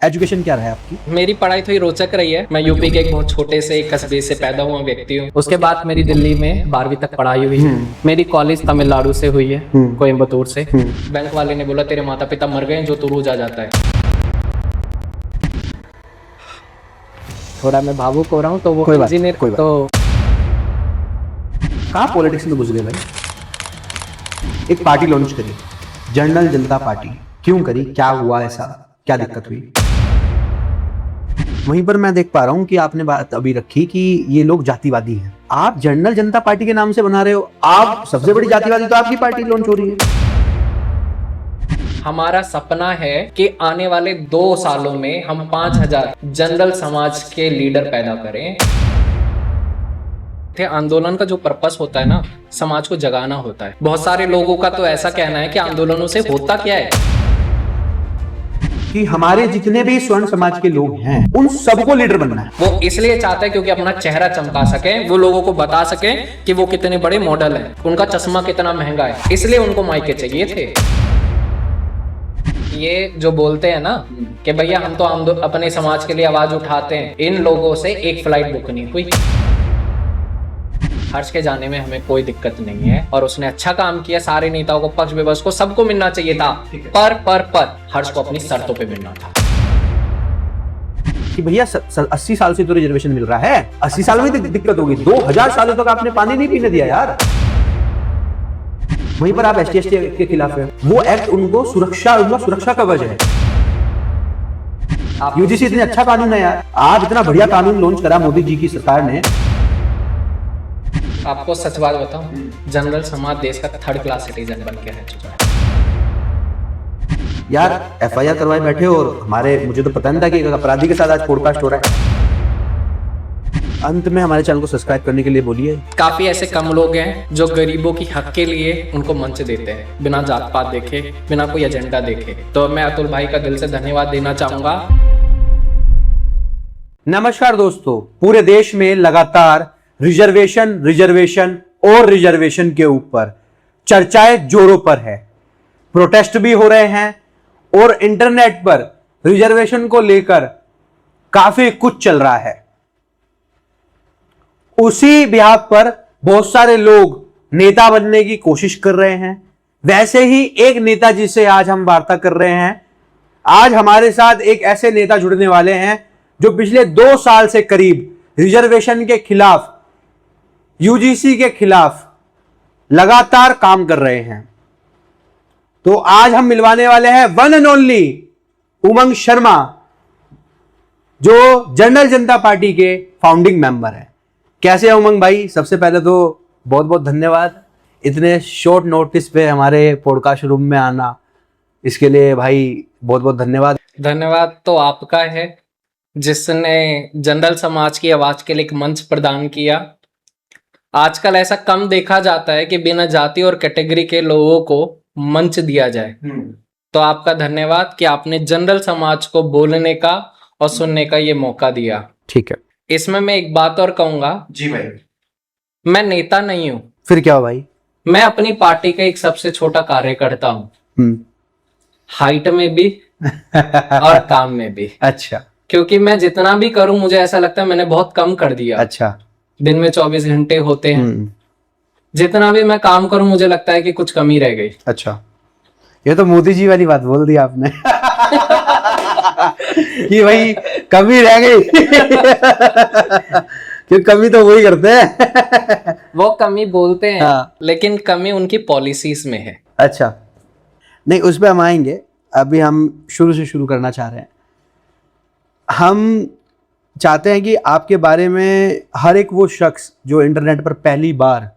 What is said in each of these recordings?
Education क्या रहा है आपकी? मेरी पढ़ाई थोड़ी रोचक रही है। मैं यूपी के एक बहुत छोटे से एक कस्बे से पैदा हुआ व्यक्ति हूँ। उसके बाद मेरी दिल्ली में 12वीं तक पढ़ाई हुई है। मेरी कॉलेज तमिलनाडु से हुई है, कोयम्बतूर से। बैंक वाले ने बोला तेरे माता पिता मर गए जो तू रोज आ जाता है। थोड़ा मैं भावुक हो रहा हूँ तो वो इंजीनियर तो कहाँ पॉलिटिक्स में घुस गए भाई? एक पार्टी लॉन्च करी, जनरल जनता पार्टी। क्यों करी? क्या हुआ? ऐसा क्या दिक्कत हुई? वहीं पर मैं देख पा रहा हूं कि आपने बात अभी रखी कि ये लोग जातिवादी हैं। आप जनरल जनता पार्टी के नाम से बना रहे हो। आप सबसे बड़ी जातिवादी तो आपकी पार्टी लॉन्च हो रही है। हमारा सपना है कि आने वाले 2 सालों में हम 5000 जनरल समाज के लीडर पैदा करें। आंदोलन का जो पर्पस होता है ना, समाज को जगाना होता है। बहुत सारे लोगों का तो ऐसा कहना है कि आंदोलनों से होता क्या है कि हमारे जितने भी स्वर्ण समाज के लोग हैं उन सबको लीडर बनना है। वो इसलिए चाहते हैं क्योंकि अपना चेहरा चमका सके, वो लोगों को बता सके कि वो कितने बड़े मॉडल हैं, उनका चश्मा कितना महंगा है। इसलिए उनको माइके चाहिए थे। ये जो बोलते हैं ना कि भैया हम तो अपने समाज के लिए आवाज उठाते हैं, इन लोगों से एक फ्लाइट बुक नहीं हुई। हर्ष के जाने में हमें कोई दिक्कत नहीं है और उसने अच्छा काम किया। सारे नेताओं को, पक्ष विपक्ष को, सबको मिलना चाहिए था। पर हर्ष को अपनी शर्तों पे मिलना था कि भैया 80 साल से तो रिजर्वेशन मिल रहा है, 80 साल में दिक्कत होगी। 2000 सालों तक आपने पानी नहीं पीने दिया यार। वहीं पर आप ST के खिलाफ है। वो एक्ट उनको सुरक्षा कवच है। UGC इतने अच्छा कानून है यार। आप इतना बढ़िया कानून लॉन्च करा मोदी जी की सरकार ने। आपको सच बात बताऊं, जनरल समाज देश का 3rd क्लास सिटीजन बन के रह चुका है यार। FIR करवाए बैठे और हमारे, मुझे तो पता नहीं था कि अपराधी के साथ आज पॉडकास्ट हो रहा है। अंत में हमारे चैनल को सब्सक्राइब करने के लिए बोलिए। काफी ऐसे कम लोग हैं जो गरीबों की हक के लिए उनको मंच देते हैं, बिना जात पात देखे, बिना कोई एजेंडा देखे। तो मैं अतुल भाई का दिल से धन्यवाद देना चाहूंगा। नमस्कार दोस्तों, पूरे देश में लगातार रिजर्वेशन के ऊपर चर्चाएं जोरों पर है। प्रोटेस्ट भी हो रहे हैं और इंटरनेट पर रिजर्वेशन को लेकर काफी कुछ चल रहा है। उसी बिहाफ पर बहुत सारे लोग नेता बनने की कोशिश कर रहे हैं। वैसे ही एक नेता जिससे आज हम वार्ता कर रहे हैं, आज हमारे साथ एक ऐसे नेता जुड़ने वाले हैं जो पिछले 2 साल से करीब रिजर्वेशन के खिलाफ, UGC के खिलाफ लगातार काम कर रहे हैं। तो आज हम मिलवाने वाले हैं वन एंड ओनली उमंग शर्मा, जो जनरल जनता पार्टी के फाउंडिंग मेंबर हैं। कैसे है उमंग भाई? सबसे पहले तो बहुत बहुत धन्यवाद इतने शॉर्ट नोटिस पे हमारे पॉडकास्ट रूम में आना। इसके लिए भाई बहुत बहुत धन्यवाद। धन्यवाद तो आपका है जिसने जनरल समाज की आवाज के लिए एक मंच प्रदान किया। आजकल ऐसा कम देखा जाता है कि बिना जाति और कैटेगरी के लोगों को मंच दिया जाए। तो आपका धन्यवाद कि आपने जनरल समाज को बोलने का और सुनने का ये मौका दिया। ठीक है। इसमें मैं एक बात और कहूंगा। जी भाई। मैं नेता नहीं हूं। फिर क्या हो भाई? मैं अपनी पार्टी का एक सबसे छोटा कार्यकर्ता हूं, हाइट में भी और काम में भी। अच्छा। क्योंकि मैं जितना भी करूं मुझे ऐसा लगता है मैंने बहुत कम कर दिया। अच्छा। दिन में 24 घंटे होते हैं, जितना भी मैं काम करूं मुझे लगता है कि कुछ कमी रह गई। अच्छा, ये तो मोदी जी वाली बात बोल दी आपने कि भाई कमी रह गई क्योंकि कमी तो वही करते हैं वो कमी बोलते हैं। हाँ। लेकिन कमी उनकी पॉलिसीज में है। अच्छा, नहीं उस पर हम आएंगे। अभी हम शुरू से शुरू करना चाह रहे हैं। हम चाहते हैं कि आपके बारे में हर एक वो शख्स जो इंटरनेट पर पहली बार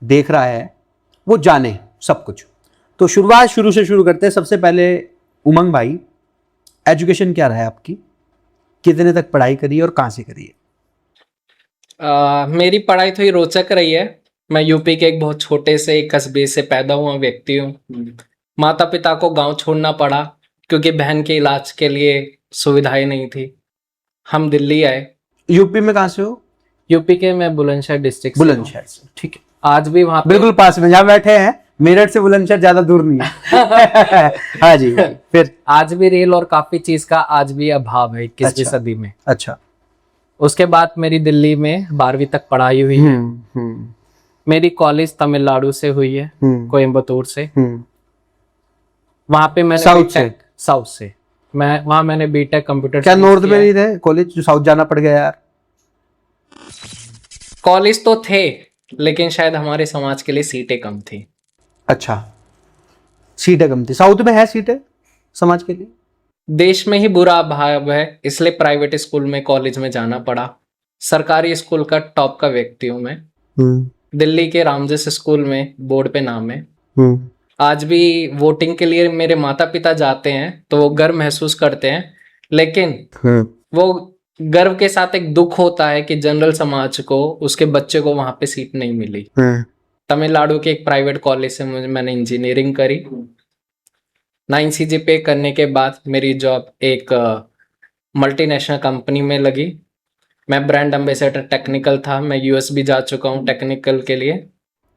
देख रहा है वो जाने सब कुछ। तो शुरुआत शुरू से शुरू करते हैं। सबसे पहले उमंग भाई, एजुकेशन क्या रहा है आपकी? कितने तक पढ़ाई करी है और कहाँ से करी है? मेरी पढ़ाई थोड़ी रोचक रही है। मैं यूपी के एक बहुत छोटे से एक कस्बे से पैदा हुआ व्यक्ति हूँ। माता पिता को गांव छोड़ना पड़ा क्योंकि बहन के इलाज के लिए सुविधाएं नहीं थी। हम दिल्ली आए। यूपी में कहाँ से हो? यूपी के मैं बुलंदशहर डिस्ट्रिक्ट। बुलंदशहर से। ठीक है। आज भी वहाँ बिल्कुल पास में जहाँ बैठे हैं मेरठ से बुलंदशहर ज्यादा दूर नहीं है। हाँ जी, फिर आज भी रेल और काफी चीज का आज भी अभाव है 21वीं अच्छा। सदी में। अच्छा। उसके बाद मेरी दिल्ली में 12वीं तक पढ़ाई हुई है। हम्म मेरी कॉलेज तमिलनाडु से हुई है, हम्म कोयम्बतूर से। हम्म वहां पे मैंने साउथ बीटेक, साउथ से मैं वहां मैंने बीटेक कंप्यूटर क्या साइंस नॉर्थ किया में है। नहीं थे कॉलेज जो साउथ जाना पड़ गया यार? कॉलेज तो थे, लेकिन शायद हमारे समाज के लिए सीटें कम थी। अच्छा, सीटें कम थी। साउथ में है सीटें समाज के लिए? देश में ही बुरा अभाव है, इसलिए प्राइवेट स्कूल में कॉलेज में जाना पड़ा। सरकारी स्कूल का टॉप का व्यक्ति हूं मैं। दिल्ली के रामजस स्कूल में बोर्ड पे नाम है। हम्म आज भी वोटिंग के लिए मेरे माता पिता जाते हैं तो वो गर्व महसूस करते हैं, लेकिन वो गर्व के साथ एक दुख होता है कि जनरल समाज को, उसके बच्चे को वहां पे सीट नहीं मिली। तमिलनाडु के एक प्राइवेट कॉलेज से मैंने इंजीनियरिंग करी। 9 CGPA करने के बाद मेरी जॉब एक मल्टीनेशनल कंपनी में लगी। मैं ब्रांड एम्बेसडर टेक्निकल था। मैं यूएस भी जा चुका हूँ टेक्निकल के लिए,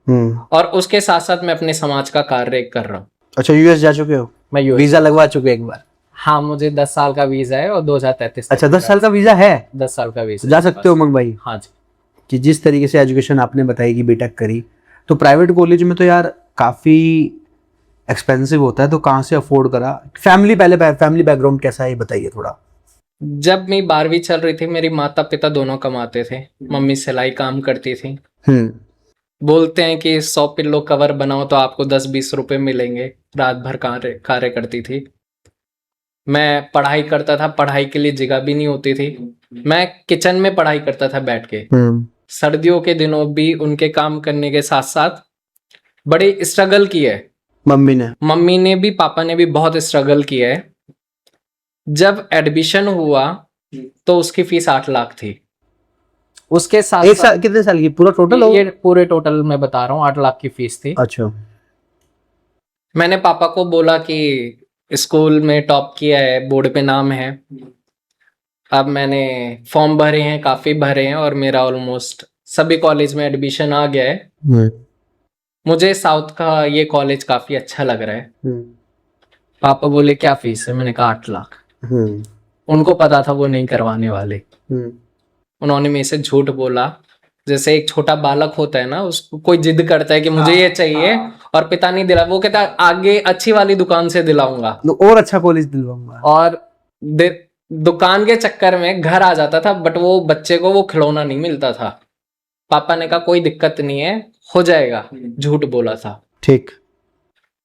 और उसके साथ साथ मैं अपने समाज का कार्य कर रहा हूँ। अच्छा, यूएस जा चुके हो? मैं यूएस, वीजा लगवा चुके एक बार? हाँ, मुझे 10 साल का वीजा है और 2033 अच्छा, 10 साल का वीजा है? 10 साल का वीजा जा सकते हो उमंग भाई? हाँ जी। कि जिस तरीके से एजुकेशन आपने बताई कि बीटेक करी, तो प्राइवेट कॉलेज में तो यार काफी एक्सपेंसिव होता है, तो कहाँ से अफोर्ड करा? फैमिली, पहले फैमिली बैकग्राउंड कैसा है ये बताइए थोड़ा। जब मेरी 12वीं चल रही थी, मेरी माता पिता दोनों कमाते थे। मम्मी सिलाई काम करती थी। बोलते हैं कि 100 पिल्लो कवर बनाओ तो आपको 10-20 रुपए मिलेंगे। रात भर कार्य करती थी। मैं पढ़ाई करता था, पढ़ाई के लिए जगह भी नहीं होती थी। मैं किचन में पढ़ाई करता था बैठ के। सर्दियों के दिनों भी उनके काम करने के साथ साथ बड़ी स्ट्रगल की है। मम्मी ने भी, पापा ने भी बहुत स्ट्रगल किया है। जब एडमिशन हुआ तो उसकी फीस 8 लाख थी। उसके साथ एक साल, कितने साल की पूरा टोटल हो? ये पूरे टोटल मैं बता रहा हूँ, 8 लाख की फीस थी। अच्छा। मैंने पापा को बोला कि स्कूल में टॉप किया है, बोर्ड पे नाम है। अब मैंने फॉर्म भरे हैं, काफी भरे हैं, और मेरा ऑलमोस्ट सभी कॉलेज में एडमिशन आ गया है। मुझे साउथ का ये कॉलेज काफी अच्छा लग रहा है। पापा बोले क्या फीस है? मैंने कहा 8 लाख। उनको पता था वो नहीं करवाने वाले। उन्होंने मेरे से झूठ बोला। जैसे एक छोटा बालक होता है ना, उसको कोई जिद करता है कि मुझे ये चाहिए, और पिता नहीं दिला, वो कहता है आगे अच्छी वाली दुकान से दिलाऊंगा, और अच्छा कॉलेज दिलवाऊंगा, और दुकान के चक्कर में घर आ जाता था, बट वो बच्चे को वो खिलौना नहीं मिलता था। पापा ने कहा कोई दिक्कत नहीं है, हो जाएगा। झूठ बोला था। ठीक।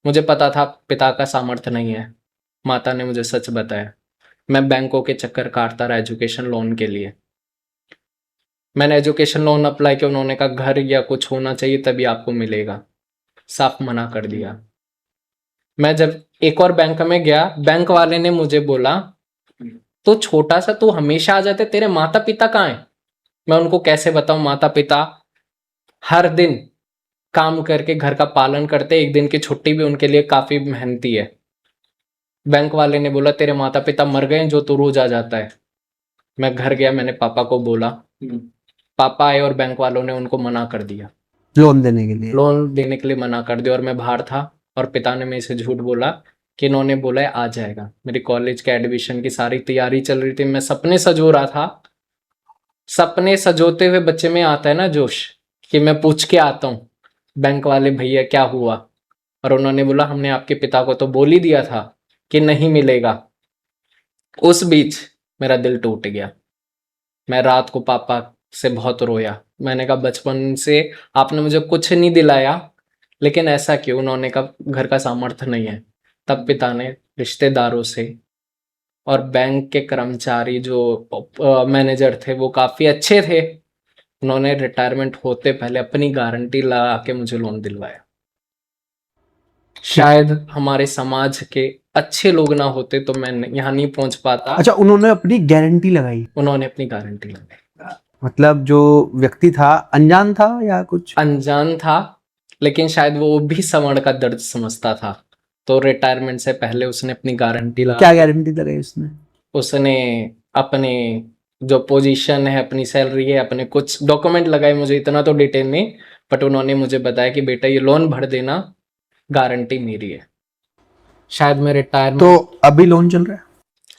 मुझे पता था पिता का सामर्थ्य नहीं है। माता ने मुझे सच बताया। मैं बैंकों के चक्कर काटता रहा एजुकेशन लोन के लिए। मैंने एजुकेशन लोन अप्लाई किया, उन्होंने कहा घर या कुछ होना चाहिए तभी आपको मिलेगा। साफ मना कर दिया। मैं जब एक और बैंक में गया, बैंक वाले ने मुझे बोला तो छोटा सा तू हमेशा आ जाते, तेरे माता पिता कहाँ हैं? मैं उनको कैसे बताऊं? माता पिता हर दिन काम करके घर का पालन करते, एक दिन की छुट्टी भी उनके लिए काफी मेहनती है। बैंक वाले ने बोला तेरे माता पिता मर गए जो तू रोज आ जाता है। मैं घर गया, मैंने पापा को बोला। पापा आए और बैंक वालों ने उनको मना कर दिया, लोन देने के लिए मना कर दिया। और मैं बाहर था और पिता ने मेरे से झूठ बोला कि इन्होंने बोला है आ जाएगा। मेरी कॉलेज के एडमिशन की सारी तैयारी चल रही थी, मैं सपने सजो रहा था। सपने सजोते हुए बच्चे में आता है ना जोश, कि मैं पूछ के आता हूँ बैंक वाले भैया क्या हुआ, और उन्होंने बोला हमने आपके पिता को तो बोल ही दिया था कि नहीं मिलेगा। उस बीच मेरा दिल टूट गया। मैं रात को पापा से बहुत रोया। मैंने कहा बचपन से आपने मुझे कुछ नहीं दिलाया, लेकिन ऐसा क्यों? उन्होंने कहा घर का सामर्थ्य नहीं है। तब पिता ने रिश्तेदारों से और बैंक के कर्मचारी जो मैनेजर थे वो काफी अच्छे थे, उन्होंने रिटायरमेंट होते पहले अपनी गारंटी लगा के मुझे लोन दिलवाया। शायद हमारे समाज के अच्छे लोग ना होते तो मैं यहाँ नहीं पहुंच पाता। अच्छा, उन्होंने अपनी गारंटी लगाई? उन्होंने अपनी गारंटी लगाई। मतलब जो व्यक्ति था अनजान था या कुछ? अनजान था, लेकिन शायद वो भी सवर्ण का दर्द समझता था, तो रिटायरमेंट से पहले उसने अपनी गारंटी लगा। क्या गारंटी लगाई उसने? उसने अपने जो पोजीशन है, अपनी सैलरी है, अपने कुछ डॉक्यूमेंट लगाए। मुझे इतना तो डिटेल नहीं, बट उन्होंने मुझे बताया कि बेटा ये लोन भर देना, गारंटी मेरी है। शायद मैं रिटायरमेंट। तो अभी लोन चल रहा है?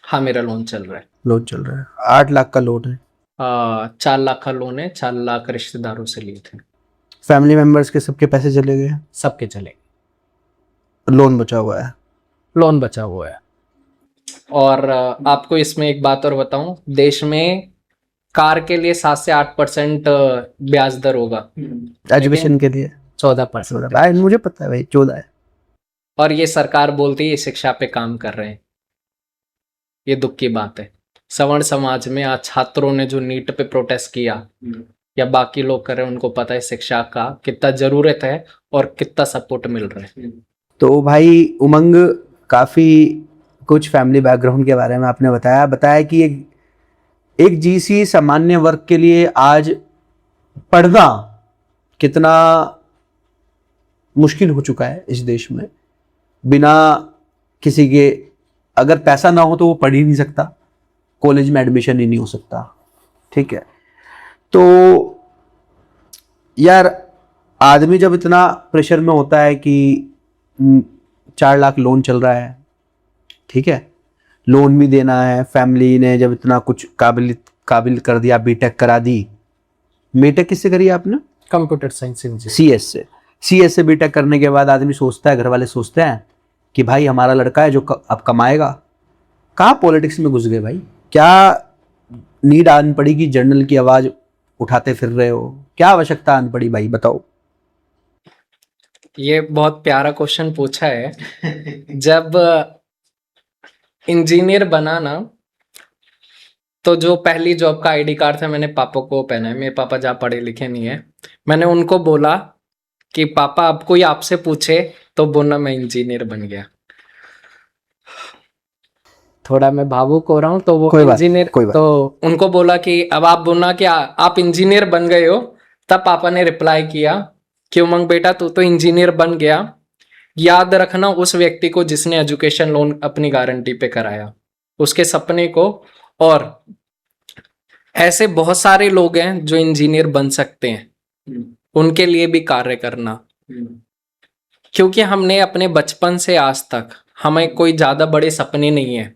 हाँ, मेरा लोन चल रहा है। लोन चल रहा है, 8 लाख का लोन है। 4 लाख का लोन है, 4 लाख रिश्तेदारों से लिए थे। फैमिली मेंबर्स के सबके पैसे चले गए, सबके चले, लोन बचा हुआ है। लोन बचा हुआ है। और आपको इसमें एक बात और बताऊं, देश में कार के लिए 7 से 8% ब्याज दर होगा, एजुकेशन के लिए 14%। भाई मुझे पता है भाई, 14 है। और ये सरकार बोलती है शिक्षा पे काम कर रहे हैं। ये दुख की बात है। सवर्ण समाज में आज छात्रों ने जो नीट पे प्रोटेस्ट किया या बाकी लोग कर रहे हैं, उनको पता है शिक्षा का कितना जरूरत है और कितना सपोर्ट मिल रहा है। तो भाई उमंग, काफी कुछ फैमिली बैकग्राउंड के बारे में आपने बताया कि एक जीसी सामान्य वर्ग के लिए आज पढ़ना कितना मुश्किल हो चुका है इस देश में। बिना किसी के, अगर पैसा ना हो तो वो पढ़ ही नहीं सकता, कॉलेज में एडमिशन ही नहीं हो सकता। ठीक है, तो यार आदमी जब इतना प्रेशर में होता है कि 4 लाख लोन चल रहा है, ठीक है, लोन भी देना है, फैमिली ने जब इतना कुछ काबिल कर दिया, बीटेक करा दी। बीटेक किससे करी आपने? कंप्यूटर साइंस इंजीनियर, सीएस से बीटेक करने के बाद आदमी सोचता है, घर वाले सोचते हैं कि भाई हमारा लड़का है जो अब कमाएगा। कहाँ पॉलिटिक्स में घुस गए भाई? क्या नीड आन पड़ी कि जर्नल की आवाज उठाते फिर रहे हो? क्या आवश्यकता आन पड़ी भाई, बताओ। ये बहुत प्यारा क्वेश्चन पूछा है। जब इंजीनियर बना ना, तो जो पहली जॉब का आईडी कार्ड था मैंने पापा को पहनाया। मेरे पापा जहाँ पढ़े लिखे नहीं है। मैंने उनको बोला कि पापा अब कोई आपसे पूछे तो बोलना मैं इंजीनियर बन गया। थोड़ा मैं भावुक हो रहा हूँ, तो वो इंजीनियर, तो उनको बोला कि अब आप बोलना कि आप इंजीनियर बन गए हो। तब पापा ने रिप्लाई किया कि उमंग बेटा तू तो इंजीनियर बन गया, याद रखना उस व्यक्ति को जिसने एजुकेशन लोन अपनी गारंटी पे कराया, उसके सपने को। और ऐसे बहुत सारे लोग हैं जो इंजीनियर बन सकते हैं, उनके लिए भी कार्य करना। क्योंकि हमने अपने बचपन से आज तक, हमें कोई ज्यादा बड़े सपने नहीं है,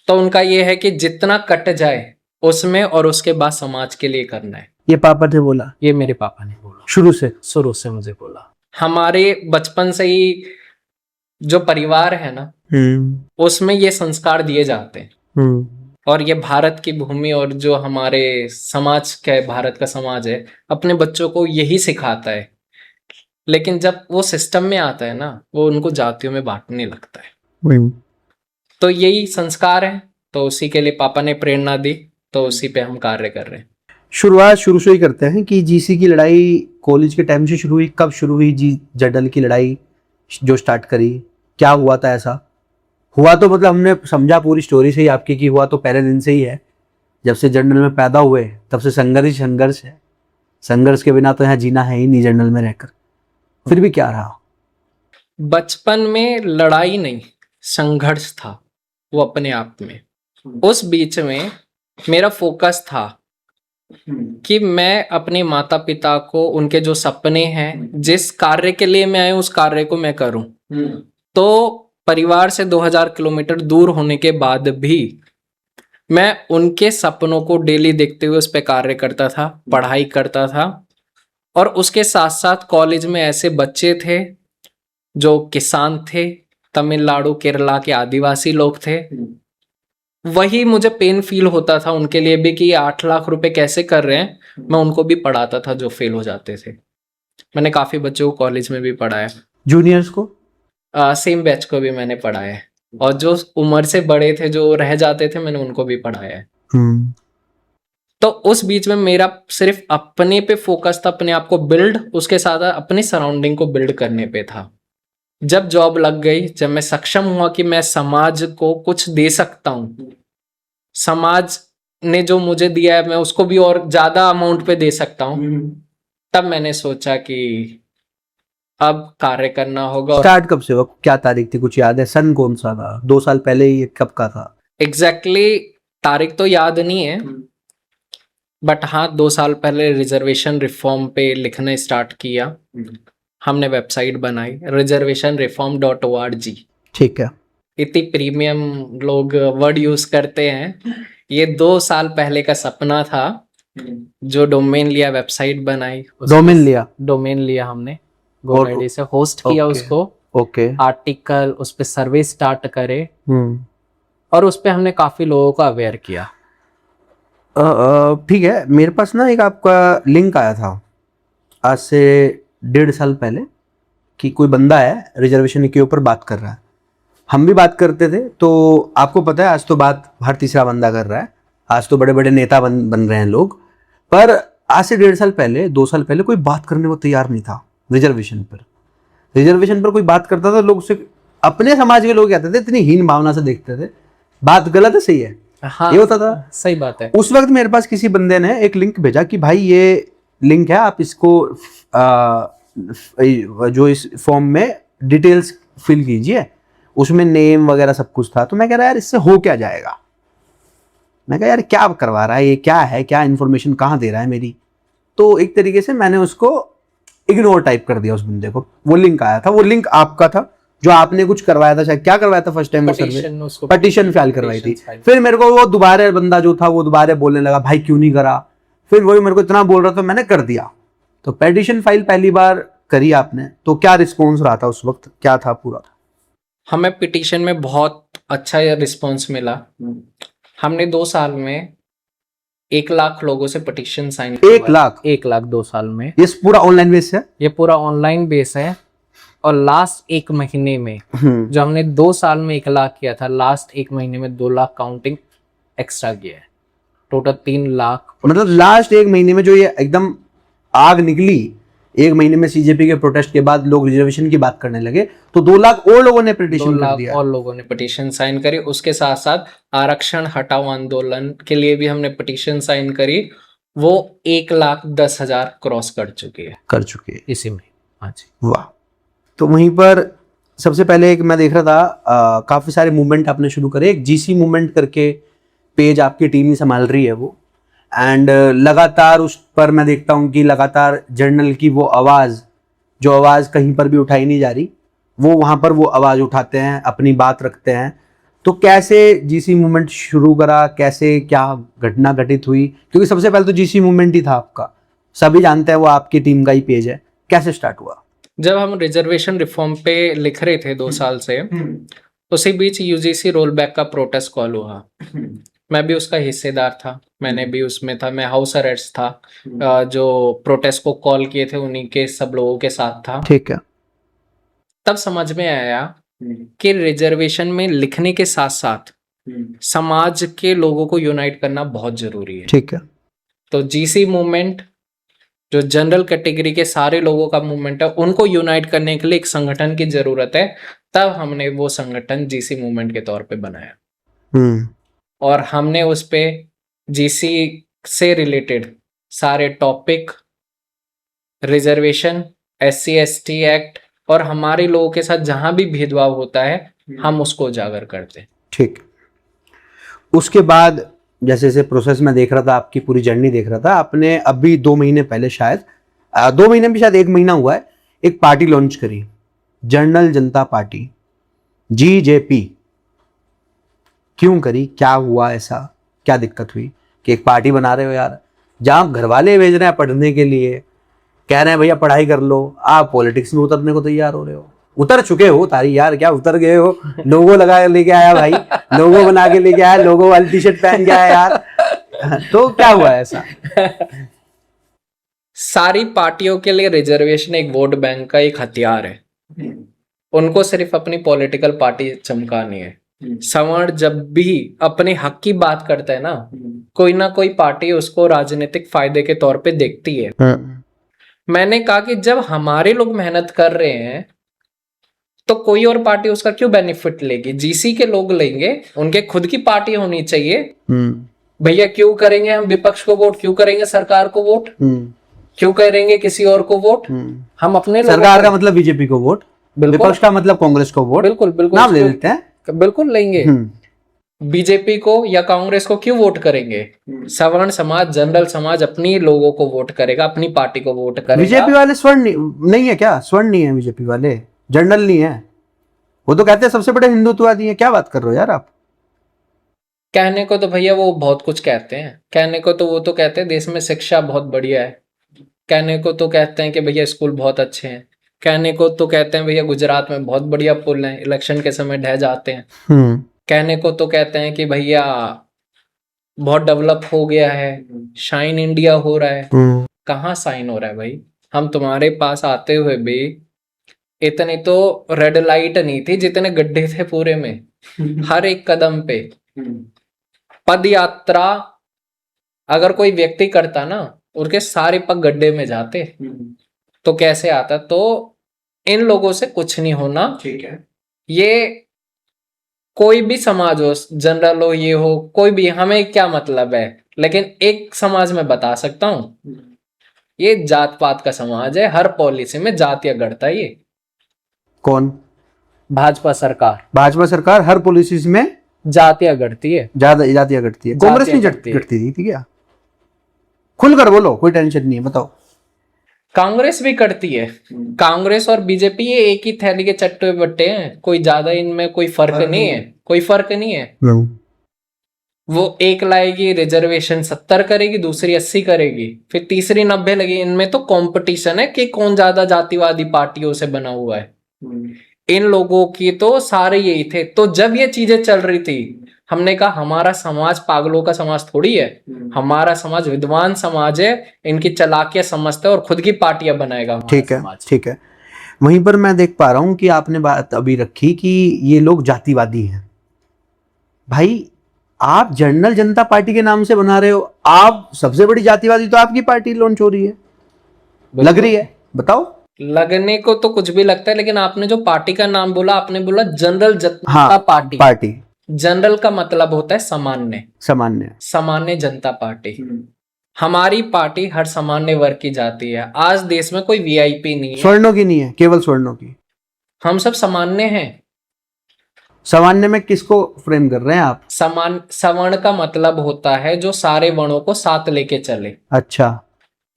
तो उनका ये है कि जितना कट जाए उसमें और उसके बाद समाज के लिए करना है। ये पापा ने बोला? ये मेरे पापा ने बोला, शुरू से मुझे बोला। हमारे बचपन से ही जो परिवार है ना, उसमें ये संस्कार दिए जाते हैं। और ये भारत की भूमि और जो हमारे समाज का, भारत का समाज है, अपने बच्चों को यही सिखाता है। लेकिन जब वो सिस्टम में आता है ना, वो उनको जातियों में बांटने लगता है। तो यही संस्कार है, तो उसी के लिए पापा ने प्रेरणा दी, तो उसी पे हम कार्य कर रहे हैं। शुरुआत शुरू से ही करते हैं कि जीसी की लड़ाई कॉलेज के टाइम से शुरू हुई। कब शुरू हुई जडल की लड़ाई जो स्टार्ट करी? क्या हुआ था? ऐसा हुआ तो मतलब हमने समझा पूरी स्टोरी से ही आपकी कि हुआ तो पहले दिन से ही है, जब से जर्नल में पैदा हुए तब से संघर्ष है। संघर्ष के बिना तो यहाँ जीना है ही नहीं जर्नल में रहकर। फिर भी क्या रहा? बचपन में लड़ाई नहीं, संघर्ष था वो अपने आप में। उस बीच में मेरा फोकस था कि मैं अपने माता पिता को, उनके जो सपने हैं, जिस कार्य के लिए मैं आया उस कार्य को मैं करूं। तो परिवार से 2000 किलोमीटर दूर होने के बाद भी मैं उनके सपनों को डेली देखते हुए उस पर कार्य करता था, पढ़ाई करता था। और उसके साथ साथ कॉलेज में ऐसे बच्चे थे जो किसान थे, तमिलनाडु केरला के आदिवासी लोग थे। वही मुझे पेन फील होता था उनके लिए भी कि 8 लाख रुपए कैसे कर रहे हैं। मैं उनको भी पढ़ाता था जो फेल हो जाते थे। मैंने काफी बच्चों को कॉलेज में भी पढ़ाया, जूनियर्स को, सेम बैच को भी मैंने पढ़ाया है। और जो उम्र से बड़े थे, जो रह जाते थे, मैंने उनको भी पढ़ाया है। तो उस बीच में मेरा सिर्फ अपने पे फोकस था, अपने आप को बिल्ड, उसके साथ अपने सराउंडिंग को बिल्ड करने पे था। जब जॉब लग गई, जब मैं सक्षम हुआ कि मैं समाज को कुछ दे सकता हूँ, समाज ने जो मुझे दिया है मैं उसको भी और ज्यादा अमाउंट पे दे सकता हूँ, तब मैंने सोचा कि अब कार्य करना होगा। स्टार्ट कब से हुआ? क्या तारीख थी? कुछ याद है? सन कौन सा था? 2 साल पहले ही कब का था? एग्जैक्टली तारीख तो याद नहीं है, बट हाँ 2 साल पहले रिजर्वेशन रिफॉर्म पे लिखना स्टार्ट किया। हमने वेबसाइट बनाई reservationreform.org। ठीक है। इतनी प्रीमियम लोग वर्ड यूज करते हैं। ये 2 साल पहले का सपना था। जो डोमेन लिया, वेबसाइट बनाई, डोमेन लिया हमने GoDaddy से, होस्ट किया उसको, ओके, आर्टिकल उस पे, सर्वे स्टार्ट करे, और उस पे हमने काफी लोगों को अवेयर किया। ठीक है। मेरे पास ना एक आपका लिंक आया था आज से 1.5 साल पहले कि कोई बंदा है रिजर्वेशन के ऊपर बात कर रहा है। हम भी बात करते थे, तो आपको पता है आज तो बात हर तीसरा बंदा कर रहा है, आज तो बड़े बड़े नेता बन रहे हैं लोग। पर आज से 1.5 साल पहले, 2 साल पहले कोई बात करने को तैयार नहीं था रिजर्वेशन पर। रिजर्वेशन पर कोई बात करता था, लोग उसे, अपने समाज के लोग कहते थे, इतनी हीन भावना से देखते थे, बात गलत है सही है, हाँ, ये होता था। सही बात है। उस वक्त मेरे पास किसी बंदे ने एक लिंक भेजा कि भाई ये लिंक है, आप इसको जो इस फॉर्म में डिटेल्स फिल कीजिए, उसमें नेम वगैरह सब कुछ था। तो मैं कह रहा यार इससे हो क्या जाएगा, मैं कहा यार क्या करवा रहा है ये, क्या है, क्या इन्फॉर्मेशन कहाँ दे रहा है मेरी। तो एक तरीके से मैंने उसको इग्नोर टाइप कर दिया उस बंदे को। वो लिंक आया था, वो लिंक आपका था जो आपने कुछ करवाया था, शायद क्या करवाया था फर्स्ट टाइम, पटिशन फाइल करवाई थी। फिर मेरे को वो दोबारा बंदा जो था वो दोबारा बोलने लगा भाई क्यों नहीं करा, फिर वही मेरे को इतना बोल रहा था, मैंने कर दिया। तो पेटिशन फाइल पहली बार करी आपने, तो क्या रिस्पॉन्स रहा था उस वक्त, क्या था पूरा? हमें पिटीशन में बहुत अच्छा रिस्पॉन्स मिला। हमने 2 साल में 1 लाख लोगों से पिटीशन साइन 1 लाख? 1 लाख 2 साल में। ये पूरा ऑनलाइन बेस है? ये पूरा ऑनलाइन बेस है। और लास्ट 1 महीने में जो हमने 2 साल में 1 लाख किया था, लास्ट 1 महीने में 2 लाख काउंटिंग एक्स्ट्रा किया है, टोटल 3 लाख। मतलब लास्ट 1 महीने में जो ये एकदम आग निकली, 1 महीने में सीजेपी के प्रोटेस्ट के बाद लोग रिजर्वेशन की बात करने लगे, तो 2 लाख और लोगों ने पिटीशन कर दिया, और लोगों ने पिटीशन साइन करी। उसके साथ साथ आरक्षण हटाओ आंदोलन के लिए भी हमने पिटीशन साइन करी, वो 1,10,000 क्रॉस कर चुकी है इसी में। हाँ जी, वाह। तो वहीं पर सबसे पहले एक मैं देख रहा था काफी सारे मूवमेंट आपने शुरू करे, एक जीसी मूवमेंट करके पेज आपकी टीम ही संभाल रही है वो, एंड लगातार उस पर मैं देखता हूँ कि लगातार जर्नल की वो आवाज़, जो आवाज़ कहीं पर भी उठाई नहीं जा रही, वो वहाँ पर वो आवाज़ उठाते हैं, अपनी बात रखते हैं। तो कैसे जीसी मूवमेंट शुरू करा, कैसे क्या घटना घटित हुई? क्योंकि सबसे पहले तो जीसी मूवमेंट ही था आपका, सभी जानते हैं वो आपकी टीम का ही पेज है, कैसे स्टार्ट हुआ? जब हम रिजर्वेशन रिफॉर्म पे लिख रहे थे 2 साल से, उसी बीच यूजीसी रोल बैक का प्रोटेस्ट कॉल हुआ। मैं भी उसका हिस्सेदार था, मैंने भी उसमें था, मैं हाउस अरेस्ट था। जो प्रोटेस्ट को कॉल किए थे उन्हीं के सब लोगों के साथ था। ठीक है। तब समझ में आया कि रिजर्वेशन में लिखने के साथ साथ समाज के लोगों को यूनाइट करना बहुत जरूरी है। ठीक है। तो जीसी मूवमेंट जो जनरल कैटेगरी के सारे लोगों का मूवमेंट है, उनको यूनाइट करने के लिए एक संगठन की जरूरत है। तब हमने वो संगठन जीसी मूवमेंट के तौर पे बनाया। और हमने उस पे जीसी से रिलेटेड सारे topic, reservation, SC ST act और हमारे लोगों के साथ जहां भी भेदभाव होता है, हम उसको उजागर करते हैं। ठीक। उसके बाद जैसे जैसे प्रोसेस में देख रहा था, आपकी पूरी जर्नी देख रहा था, आपने अभी 2 महीने पहले, शायद 2 महीने भी, शायद 1 महीना हुआ है, एक पार्टी लॉन्च करी, जनरल जनता पार्टी, GJP। क्यों करी, क्या हुआ, ऐसा क्या दिक्कत हुई कि एक पार्टी बना रहे हो यार, जहां घर वाले भेज रहे हैं पढ़ने के लिए, कह रहे हैं भैया पढ़ाई कर लो, आप पॉलिटिक्स में उतरने को तैयार हो रहे हो? उतर चुके हो तारी यार, क्या उतर गए हो? लोगो लगा लेके आया भाई, लोगो बना के लेके आया, लोगो वाली टी-शर्ट पहन के आया यार। तो क्या हुआ ऐसा? सारी पार्टियों के लिए रिजर्वेशन एक वोट बैंक का एक हथियार है। उनको सिर्फ अपनी पॉलिटिकल पार्टी चमकानी है। सवर्ण जब भी अपने हक की बात करता है ना कोई पार्टी उसको राजनीतिक फायदे के तौर पे देखती है। मैंने कहा कि जब हमारे लोग मेहनत कर रहे हैं तो कोई और पार्टी उसका क्यों बेनिफिट लेगी? जीसी के लोग लेंगे, उनके खुद की पार्टी होनी चाहिए। भैया क्यों करेंगे हम विपक्ष को वोट, क्यों करेंगे सरकार को वोट, क्यों करेंगे किसी और को वोट? हम अपने सरकार का मतलब बीजेपी को वोट, विपक्ष का मतलब कांग्रेस को वोट, बिल्कुल नाम ले लेते हैं, बिल्कुल लेंगे। बीजेपी को या कांग्रेस को क्यों वोट करेंगे? सवर्ण समाज, जनरल समाज अपनी लोगों को वोट करेगा, अपनी पार्टी को वोट करेगा। बीजेपी वाले स्वर्ण नहीं है क्या? स्वर्ण नहीं है बीजेपी वाले, जनरल नहीं है। वो तो कहते हैं सबसे बड़े हिंदुत्ववादी हैं। क्या बात कर रहे हो यार आप? कहने को तो भैया वो बहुत कुछ कहते हैं, कहने को तो वो तो कहते हैं देश में शिक्षा बहुत बढ़िया है, कहने को तो कहते हैं कि भैया स्कूल बहुत अच्छे हैं, कहने को तो कहते हैं भैया गुजरात में बहुत बढ़िया पुल हैं, इलेक्शन के समय ढह जाते हैं, कहने को तो कहते हैं कि भैया बहुत डेवलप हो गया है, शाइन इंडिया हो रहा है। कहाँ साइन हो रहा है भाई? हम तुम्हारे पास आते हुए भी इतनी तो रेड लाइट नहीं थी जितने गड्ढे थे पूरे में, हर एक कदम पे। पद यात्रा अगर कोई व्यक्ति करता ना, उनके सारे पग गड्ढे में जाते, तो कैसे आता? तो इन लोगों से कुछ नहीं होना। ठीक है, ये कोई भी समाज हो, जनरल हो, ये हो, कोई भी, हमें क्या मतलब है, लेकिन एक समाज में बता सकता हूं, ये जात पात का समाज है, हर पॉलिसी में जातियां गढ़ता है ये। कौन? भाजपा सरकार। भाजपा सरकार हर पॉलिसीज में जातियां गढ़ती है, ज्यादा जातियां गढ़ती है। कांग्रेस नहीं गढ़ती थी क्या? खुलकर बोलो, कोई टेंशन नहीं है, बताओ। कांग्रेस भी करती है। कांग्रेस और बीजेपी ये एक ही थैली के चट्टे बट्टे हैं, कोई ज्यादा इनमें कोई फर्क नहीं है, कोई फर्क नहीं है। वो एक लाएगी रिजर्वेशन 70 करेगी, दूसरी 80 करेगी, फिर तीसरी 90 लगी। इनमें तो कंपटीशन है कि कौन ज्यादा जातिवादी पार्टियों से बना हुआ है। इन लोगों की तो सारे यही थे। तो जब ये चीजें चल रही थी, हमने कहा हमारा समाज पागलों का समाज थोड़ी है, हमारा समाज विद्वान समाज है, इनकी चालाकियां समझता है और खुद की पार्टियां बनाएगा। ठीक है, ठीक है। वहीं पर मैं देख पा रहा हूं कि आपने बात अभी रखी कि ये लोग जातिवादी हैं। भाई, आप जनरल जनता पार्टी के नाम से बना रहे हो, आप सबसे बड़ी जातिवादी तो आपकी पार्टी लॉन्च हो रही है, लग रही है। बताओ। लगने को तो कुछ भी लगता है, लेकिन आपने जो पार्टी का नाम बोला, आपने बोला जनरल जनता पार्टी। जनरल का मतलब होता है सामान्य, सामान्य जनता पार्टी। हमारी पार्टी हर सामान्य वर्ग की जाती है। आज देश में कोई वीआईपी नहीं है, स्वर्णों की नहीं है, केवल स्वर्णों की। हम सब सामान्य हैं। सामान्य में किसको फ्रेम कर रहे हैं आप? सवर्ण का मतलब होता है जो सारे वर्णों को साथ लेके चले। अच्छा।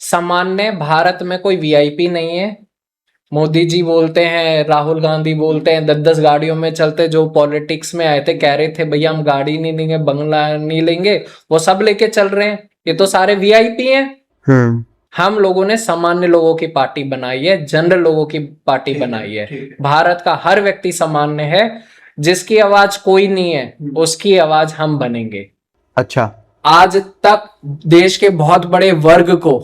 सामान्य भारत में कोई वीआईपी नहीं है। मोदी जी बोलते हैं, राहुल गांधी बोलते हैं, 10-10 गाड़ियों में चलते। जो पॉलिटिक्स में आए थे कह रहे थे भैया हम गाड़ी नहीं लेंगे, बंगला नहीं लेंगे, वो सब लेके चल रहे हैं। ये तो सारे वीआईपी हैं। हम लोगों ने सामान्य लोगों की पार्टी बनाई है, जनरल लोगों की पार्टी बनाई है। भारत का हर व्यक्ति सामान्य है, जिसकी आवाज कोई नहीं है उसकी आवाज हम बनेंगे। अच्छा। आज तक देश के बहुत बड़े वर्ग को,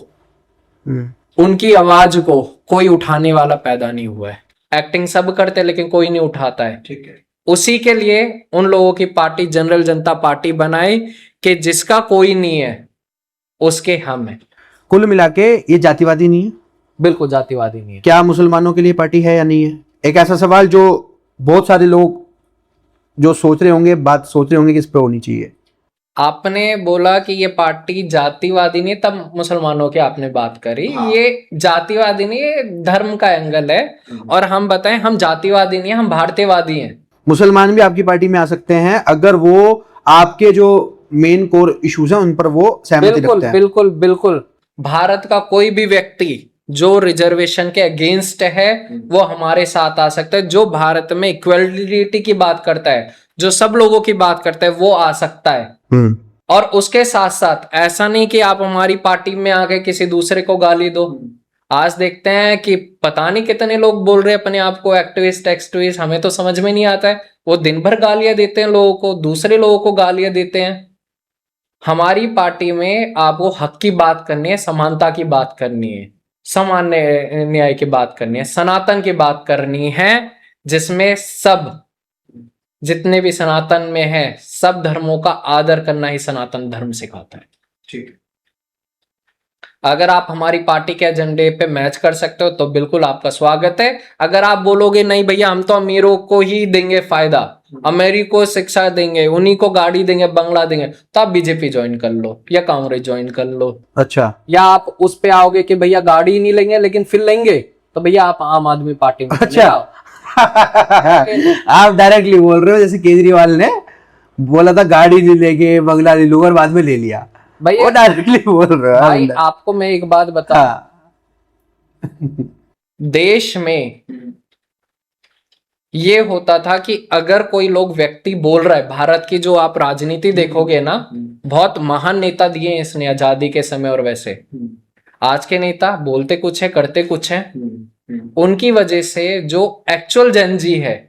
उनकी आवाज को कोई उठाने वाला पैदा नहीं हुआ है। एक्टिंग सब करते हैं लेकिन कोई नहीं उठाता है। ठीक है। उसी के लिए उन लोगों की पार्टी जनरल जनता पार्टी बनाई कि जिसका कोई नहीं है उसके हम है। कुल मिला के ये जातिवादी नहीं है। बिल्कुल जातिवादी नहीं है। क्या मुसलमानों के लिए पार्टी है या नहीं है? एक ऐसा सवाल जो बहुत सारे लोग जो सोच रहे होंगे, बात सोच रहे होंगे कि इस पे होनी चाहिए। आपने बोला कि ये पार्टी जातिवादी नहीं, तब मुसलमानों की आपने बात करी। हाँ। ये जातिवादी नहीं, ये धर्म का एंगल है। और हम बताएं, हम जातिवादी नहीं, हम भारतीयवादी हैं। मुसलमान भी आपकी पार्टी में आ सकते हैं अगर वो आपके जो मेन कोर इश्यूज हैं उन पर वो सहमति रखते हैं। बिल्कुल बिल्कुल। भारत का कोई भी व्यक्ति जो रिजर्वेशन के अगेंस्ट है वो हमारे साथ आ सकता है। जो भारत में इक्वलिटी की बात करता है, जो सब लोगों की बात करता है, वो आ सकता है। और उसके साथ साथ ऐसा नहीं कि आप हमारी पार्टी में आके किसी दूसरे को गाली दो। आज देखते हैं कि पता नहीं कितने लोग बोल रहे हैं अपने आप को एक्टिविस्ट, हमें तो समझ में नहीं आता है। वो दिन भर गालियां देते हैं लोगों को, दूसरे लोगों को गालियां देते हैं। हमारी पार्टी में आपको हक की बात करनी है, समानता की बात करनी है, सामान्य न्याय की बात करनी है, सनातन की बात करनी है, जिसमें सब जितने भी सनातन में है सब धर्मों का आदर करना ही सनातन धर्म सिखाता है। ठीक है। अगर आप हमारी पार्टी के एजेंडे पे मैच कर सकते हो तो बिल्कुल आपका स्वागत है। अगर आप बोलोगे नहीं भैया हम तो अमीरों को ही देंगे फायदा, अमीरी को शिक्षा देंगे, उन्हीं को गाड़ी देंगे, बंगला देंगे, तो आप बीजेपी ज्वाइन कर लो या कांग्रेस ज्वाइन कर लो। अच्छा। या आप उस पे आओगे कि भैया गाड़ी नहीं लेंगे लेकिन फिर लेंगे, तो भैया आप आम आदमी पार्टी में। अच्छा। आप डायरेक्टली बोल रहे हो जैसे केजरीवाल ने बोला था गाड़ी नहीं लेके बंगला ले लूंगा और बाद में ले लिया। भैया वो डायरेक्टली बोल रहा है भाई अंदर। आपको मैं एक बात बता, हाँ देश में ये होता था कि अगर कोई लोग व्यक्ति बोल रहा है, भारत की जो आप राजनीति देखोगे ना, बहुत महान नेता दिए हैं इसने आजादी के समय, और वैसे आज के नेता बोलते कुछ है करते कुछ है। उनकी वजह से जो एक्चुअल जनजी है,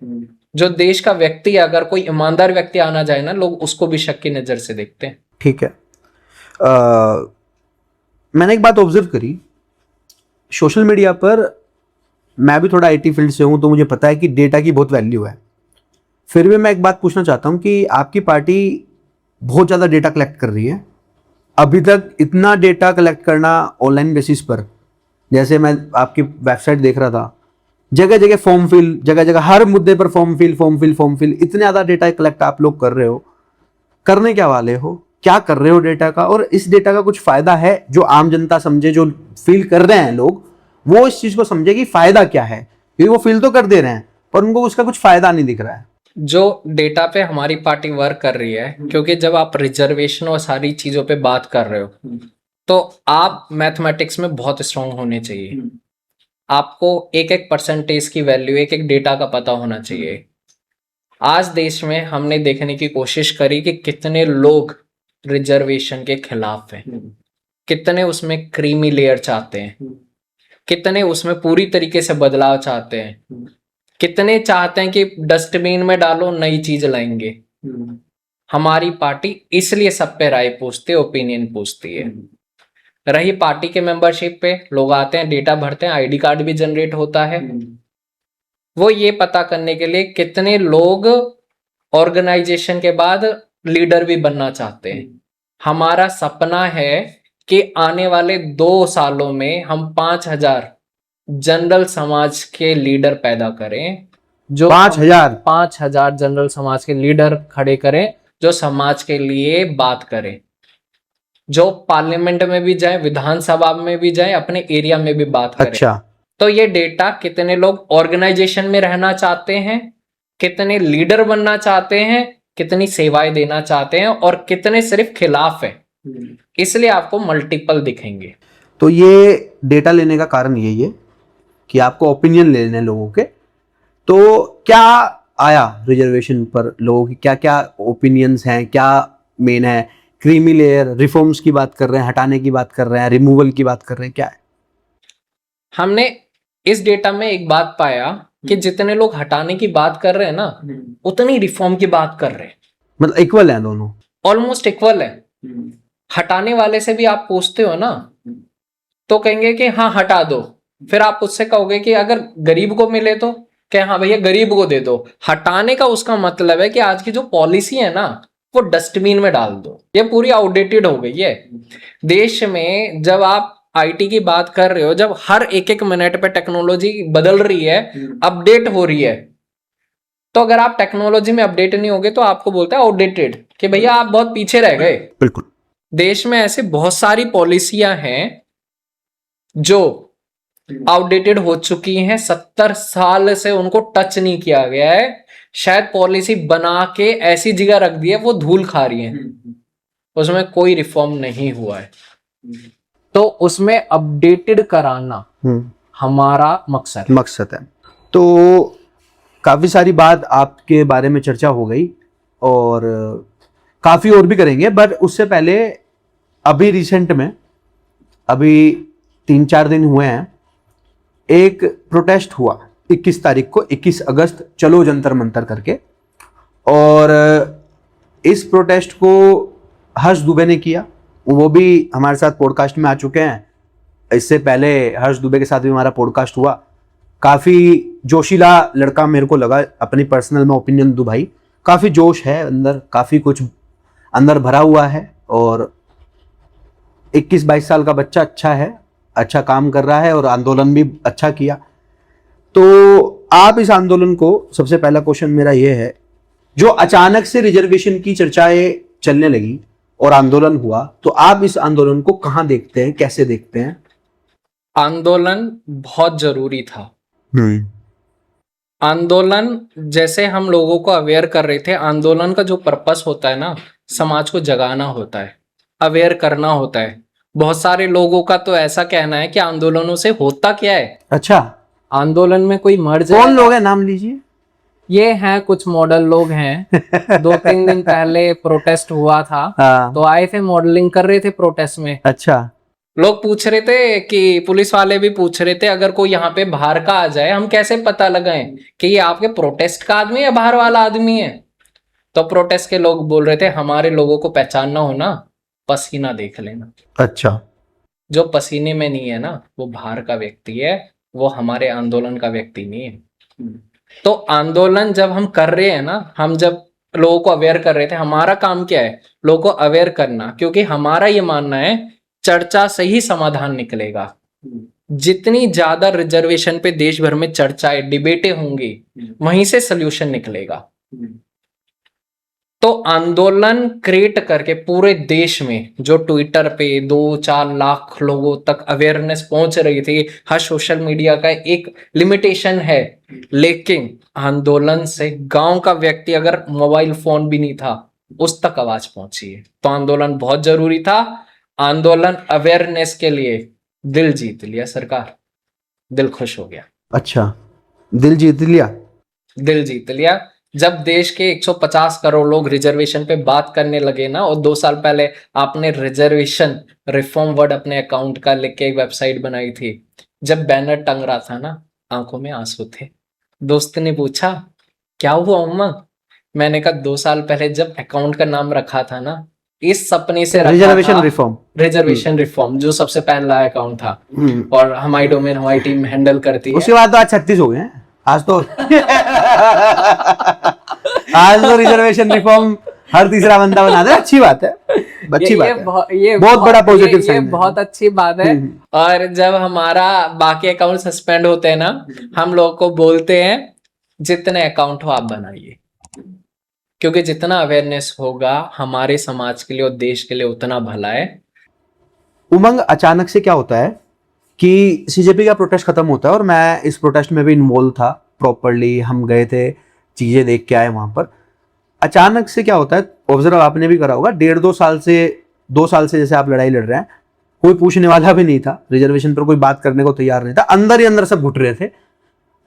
जो देश का व्यक्ति है, अगर कोई ईमानदार व्यक्ति आना जाए ना, लोग उसको भी शक की नजर से देखते हैं। ठीक है। मैंने एक बात ऑब्जर्व करी सोशल मीडिया पर, मैं भी थोड़ा आईटी फील्ड से हूं तो मुझे पता है कि डेटा की बहुत वैल्यू है। फिर भी मैं एक बात पूछना चाहता हूं कि आपकी पार्टी बहुत ज़्यादा डेटा कलेक्ट कर रही है। अभी तक इतना डेटा कलेक्ट करना ऑनलाइन बेसिस पर, जैसे मैं आपकी वेबसाइट देख रहा था, जगह जगह फॉर्म फिल, जगह जगह हर मुद्दे पर फॉर्म फिल, इतने ज़्यादा डेटा कलेक्ट आप लोग कर रहे हो, करने क्या वाले हो, क्या कर रहे हो डेटा का, और इस डेटा का कुछ फायदा है जो आम जनता समझे, जो फील कर रहे हैं लोग वो इस चीज को समझे कि फायदा क्या है, क्योंकि वो फील तो कर दे रहे हैं पर उनको उसका कुछ फायदा नहीं दिख रहा है। जो डेटा पे हमारी पार्टी वर्क कर रही है, क्योंकि जब आप रिजर्वेशन और सारी चीजों पे बात कर रहे हो तो आप मैथमेटिक्स में बहुत स्ट्रांग होने चाहिए। आपको एक एक परसेंटेज की वैल्यू, एक एक डेटा का पता होना चाहिए। आज देश में हमने देखने की कोशिश करी कि कितने लोग रिजर्वेशन के खिलाफ हैं, कितने उसमें क्रीमी लेयर चाहते हैं, कितने उसमें पूरी तरीके से बदलाव चाहते हैं, कितने चाहते हैं कि डस्टबिन में डालो नई चीज लाएंगे। हमारी पार्टी इसलिए सब पे राय पूछती है, ओपिनियन पूछती है। रही पार्टी के मेंबरशिप पे, लोग आते हैं, डेटा भरते हैं, आईडी कार्ड भी जनरेट होता है। वो ये पता करने के लिए कितने लोग ऑर्गेनाइजेशन के बाद लीडर भी बनना चाहते हैं। हमारा सपना है कि आने वाले 2 सालों में हम 5,000 जनरल समाज के लीडर पैदा करें, जो 5,000 जनरल समाज के लीडर खड़े करें, जो समाज के लिए बात करें, जो पार्लियामेंट में भी जाए, विधानसभा में भी जाए, अपने एरिया में भी बात करें। अच्छा, तो ये डेटा कितने लोग ऑर्गेनाइजेशन में रहना चाहते हैं, कितने लीडर बनना चाहते हैं, कितनी सेवाएं देना चाहते हैं, और कितने सिर्फ खिलाफ है, इसलिए आपको मल्टीपल दिखेंगे। तो ये डेटा लेने का कारण यही है कि आपको ओपिनियन लेने हैं लोगों के। तो क्या आया रिजर्वेशन पर लोगों की, क्या क्या ओपिनियंस हैं, क्या मेन है? क्रीमी लेयर, रिफॉर्म्स की बात कर रहे हैं, हटाने की बात कर रहे हैं, रिमूवल की बात कर रहे हैं, क्या है? हमने इस डेटा में एक बात पाया कि जितने लोग हटाने की बात कर रहे हैं ना, उतनी रिफॉर्म की बात कर रहे हैं। मतलब इक्वल है दोनों, ऑलमोस्ट इक्वल है। हटाने वाले से भी आप पूछते हो ना तो कहेंगे कि हाँ हटा दो, फिर आप उससे कहोगे कि अगर गरीब को मिले तो क्या, हाँ भैया गरीब को दे दो। हटाने का उसका मतलब है कि आज की जो पॉलिसी है ना, वो डस्टबिन में डाल दो, ये पूरी आउटडेटेड हो गई है। देश में जब आप आईटी की बात कर रहे हो, जब हर एक मिनट पे टेक्नोलॉजी बदल रही है, अपडेट हो रही है, तो अगर आप टेक्नोलॉजी में अपडेट नहीं होगे तो आपको बोलता है आउटडेटेड, कि भैया आप बहुत पीछे रह गए। बिल्कुल। देश में ऐसे बहुत सारी पॉलिसियां हैं जो आउटडेटेड हो चुकी हैं, 70 साल से उनको टच नहीं किया गया है। शायद पॉलिसी बना के ऐसी जगह रख दी है, वो धूल खा रही है, उसमें कोई रिफॉर्म नहीं हुआ है। तो उसमें अपडेटेड कराना हमारा मकसद है। तो काफी सारी बात आपके बारे में चर्चा हो गई और काफी और भी करेंगे, बट उससे पहले अभी रिसेंट में, अभी 3-4 दिन हुए हैं, एक प्रोटेस्ट हुआ 21 तारीख को, 21 अगस्त, चलो जंतर मंतर करके। और इस प्रोटेस्ट को हर्ष दुबे ने किया, वो भी हमारे साथ पॉडकास्ट में आ चुके हैं। इससे पहले हर्ष दुबे के साथ भी हमारा पॉडकास्ट हुआ। काफ़ी जोशीला लड़का मेरे को लगा, अपनी पर्सनल में ओपिनियन दूं भाई, काफ़ी जोश है अंदर, काफ़ी कुछ अंदर भरा हुआ है। और 21-22 साल का बच्चा अच्छा है, अच्छा काम कर रहा है और आंदोलन भी अच्छा किया। तो आप इस आंदोलन को, सबसे पहला क्वेश्चन मेरा ये है, जो अचानक से रिजर्वेशन की चर्चाएं चलने लगी और आंदोलन हुआ, तो आप इस आंदोलन को कहां देखते हैं, कैसे देखते हैं? आंदोलन बहुत जरूरी था। आंदोलन जैसे हम लोगों को अवेयर कर रहे थे, आंदोलन का जो पर्पस होता है ना, समाज को जगाना होता है, अवेयर करना होता है। बहुत सारे लोगों का तो ऐसा कहना है कि आंदोलनों से होता क्या है, अच्छा, आंदोलन में कोई मर कौन जाए। लोग हैं, नाम लीजिए। ये हैं कुछ मॉडल लोग हैं। 2-3 दिन पहले प्रोटेस्ट हुआ था, हाँ, तो आए थे, मॉडलिंग कर रहे थे प्रोटेस्ट में। अच्छा, लोग पूछ रहे थे कि पुलिस वाले भी पूछ रहे थे, अगर कोई यहाँ पे बाहर का आ जाए, हम कैसे पता लगाएं कि ये आपके प्रोटेस्ट का आदमी है या बाहर वाला आदमी है। तो प्रोटेस्ट के लोग बोल रहे थे, हमारे लोगों को पहचानना हो ना, पसीना देख लेना। अच्छा, जो पसीने में नहीं है ना, वो बाहर का व्यक्ति है, वो हमारे आंदोलन का व्यक्ति नहीं है। तो आंदोलन जब हम कर रहे हैं ना, हम जब लोगों को अवेयर कर रहे थे, हमारा काम क्या है, लोगों को अवेयर करना, क्योंकि हमारा ये मानना है चर्चा से ही समाधान निकलेगा। जितनी ज्यादा रिजर्वेशन पे देश भर में चर्चाएं, डिबेटें होंगी, वहीं से सोल्यूशन निकलेगा। तो आंदोलन क्रिएट करके पूरे देश में जो ट्विटर पे 2-4 लाख लोगों तक अवेयरनेस पहुंच रही थी, हर सोशल मीडिया का एक लिमिटेशन है, लेकिन आंदोलन से गांव का व्यक्ति अगर मोबाइल फोन भी नहीं था, उस तक आवाज पहुंची है। तो आंदोलन बहुत जरूरी था। आंदोलन अवेयरनेस के लिए दिल जीत लिया सरकार, दिल खुश हो गया। अच्छा, दिल जीत लिया। दिल जीत लिया जब देश के 150 करोड़ लोग रिजर्वेशन पे बात करने लगे ना। और 2 साल पहले आपने रिजर्वेशन रिफॉर्म वर्ड अपने अकाउंट का लिख के एक वेबसाइट बनाई थी, जब बैनर टंग रहा था ना, आंखों में आंसू थे। दोस्त ने पूछा क्या हुआ उमंग, मैंने कहा 2 साल पहले जब अकाउंट का नाम रखा था ना, इस सपने से रखा रिजर्वेशन था, रिफॉर्म, रिजर्वेशन रिफॉर्म जो सबसे पहला अकाउंट था, और हमारी डोमेन हमारी टीम हैंडल करती है। उसके बाद तो आज 36 हो गए हैं। आज तो आज तो रिजर्वेशन रिफॉर्म हर तीसरा बंदा बना दे, अच्छी बात है, अच्छी बात है, ये बहुत बड़ा पॉजिटिव ये साइन है। बहुत अच्छी बात है। और जब हमारा बाकी अकाउंट सस्पेंड होते हैं ना, हम लोग को बोलते हैं जितने अकाउंट हो आप बनाइए, क्योंकि जितना अवेयरनेस होगा हमारे समाज के लिए और देश के लिए उतना भला है। उमंग, अचानक से क्या होता है कि सीजेपी का प्रोटेस्ट खत्म होता है और मैं इस प्रोटेस्ट में भी इन्वॉल्व था प्रॉपरली, हम गए थे, चीजें देख के आए वहां पर। अचानक से क्या होता है, ऑब्जर्व आपने भी करा होगा, 1.5-2 साल से 2 साल से जैसे आप लड़ाई लड़ रहे हैं, कोई पूछने वाला भी नहीं था, रिजर्वेशन पर कोई बात करने को तैयार नहीं था, अंदर ही अंदर सब घुट रहे थे।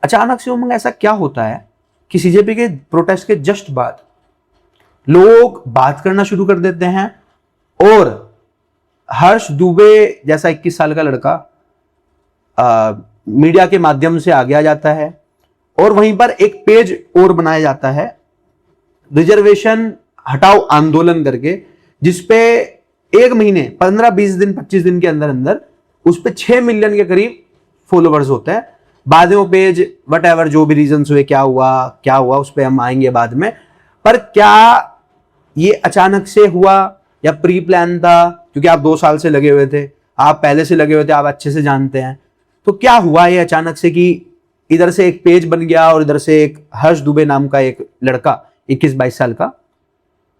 अचानक से उमंग ऐसा क्या होता है कि सीजेपी के प्रोटेस्ट के जस्ट बाद लोग बात करना शुरू कर देते हैं, और हर्ष दुबे जैसा 21 साल का लड़का मीडिया के माध्यम से आगे आ जाता है, और वहीं पर एक पेज और बनाया जाता है, रिजर्वेशन हटाओ आंदोलन करके, जिसपे 1 महीने 15-20 दिन 25 दिन के अंदर अंदर उस पे 6 मिलियन के करीब फॉलोवर्स होते हैं। बाद में वो पेज वट एवर जो भी रीजंस हुए, क्या हुआ उस पर हम आएंगे बाद में। पर क्या ये अचानक से हुआ या प्री प्लान था? क्योंकि आप 2 साल से लगे हुए थे, आप पहले से लगे हुए थे, आप अच्छे से जानते हैं, तो क्या हुआ ये अचानक से कि इधर से एक पेज बन गया और इधर से एक हर्ष दुबे नाम का एक लड़का 21-22 साल का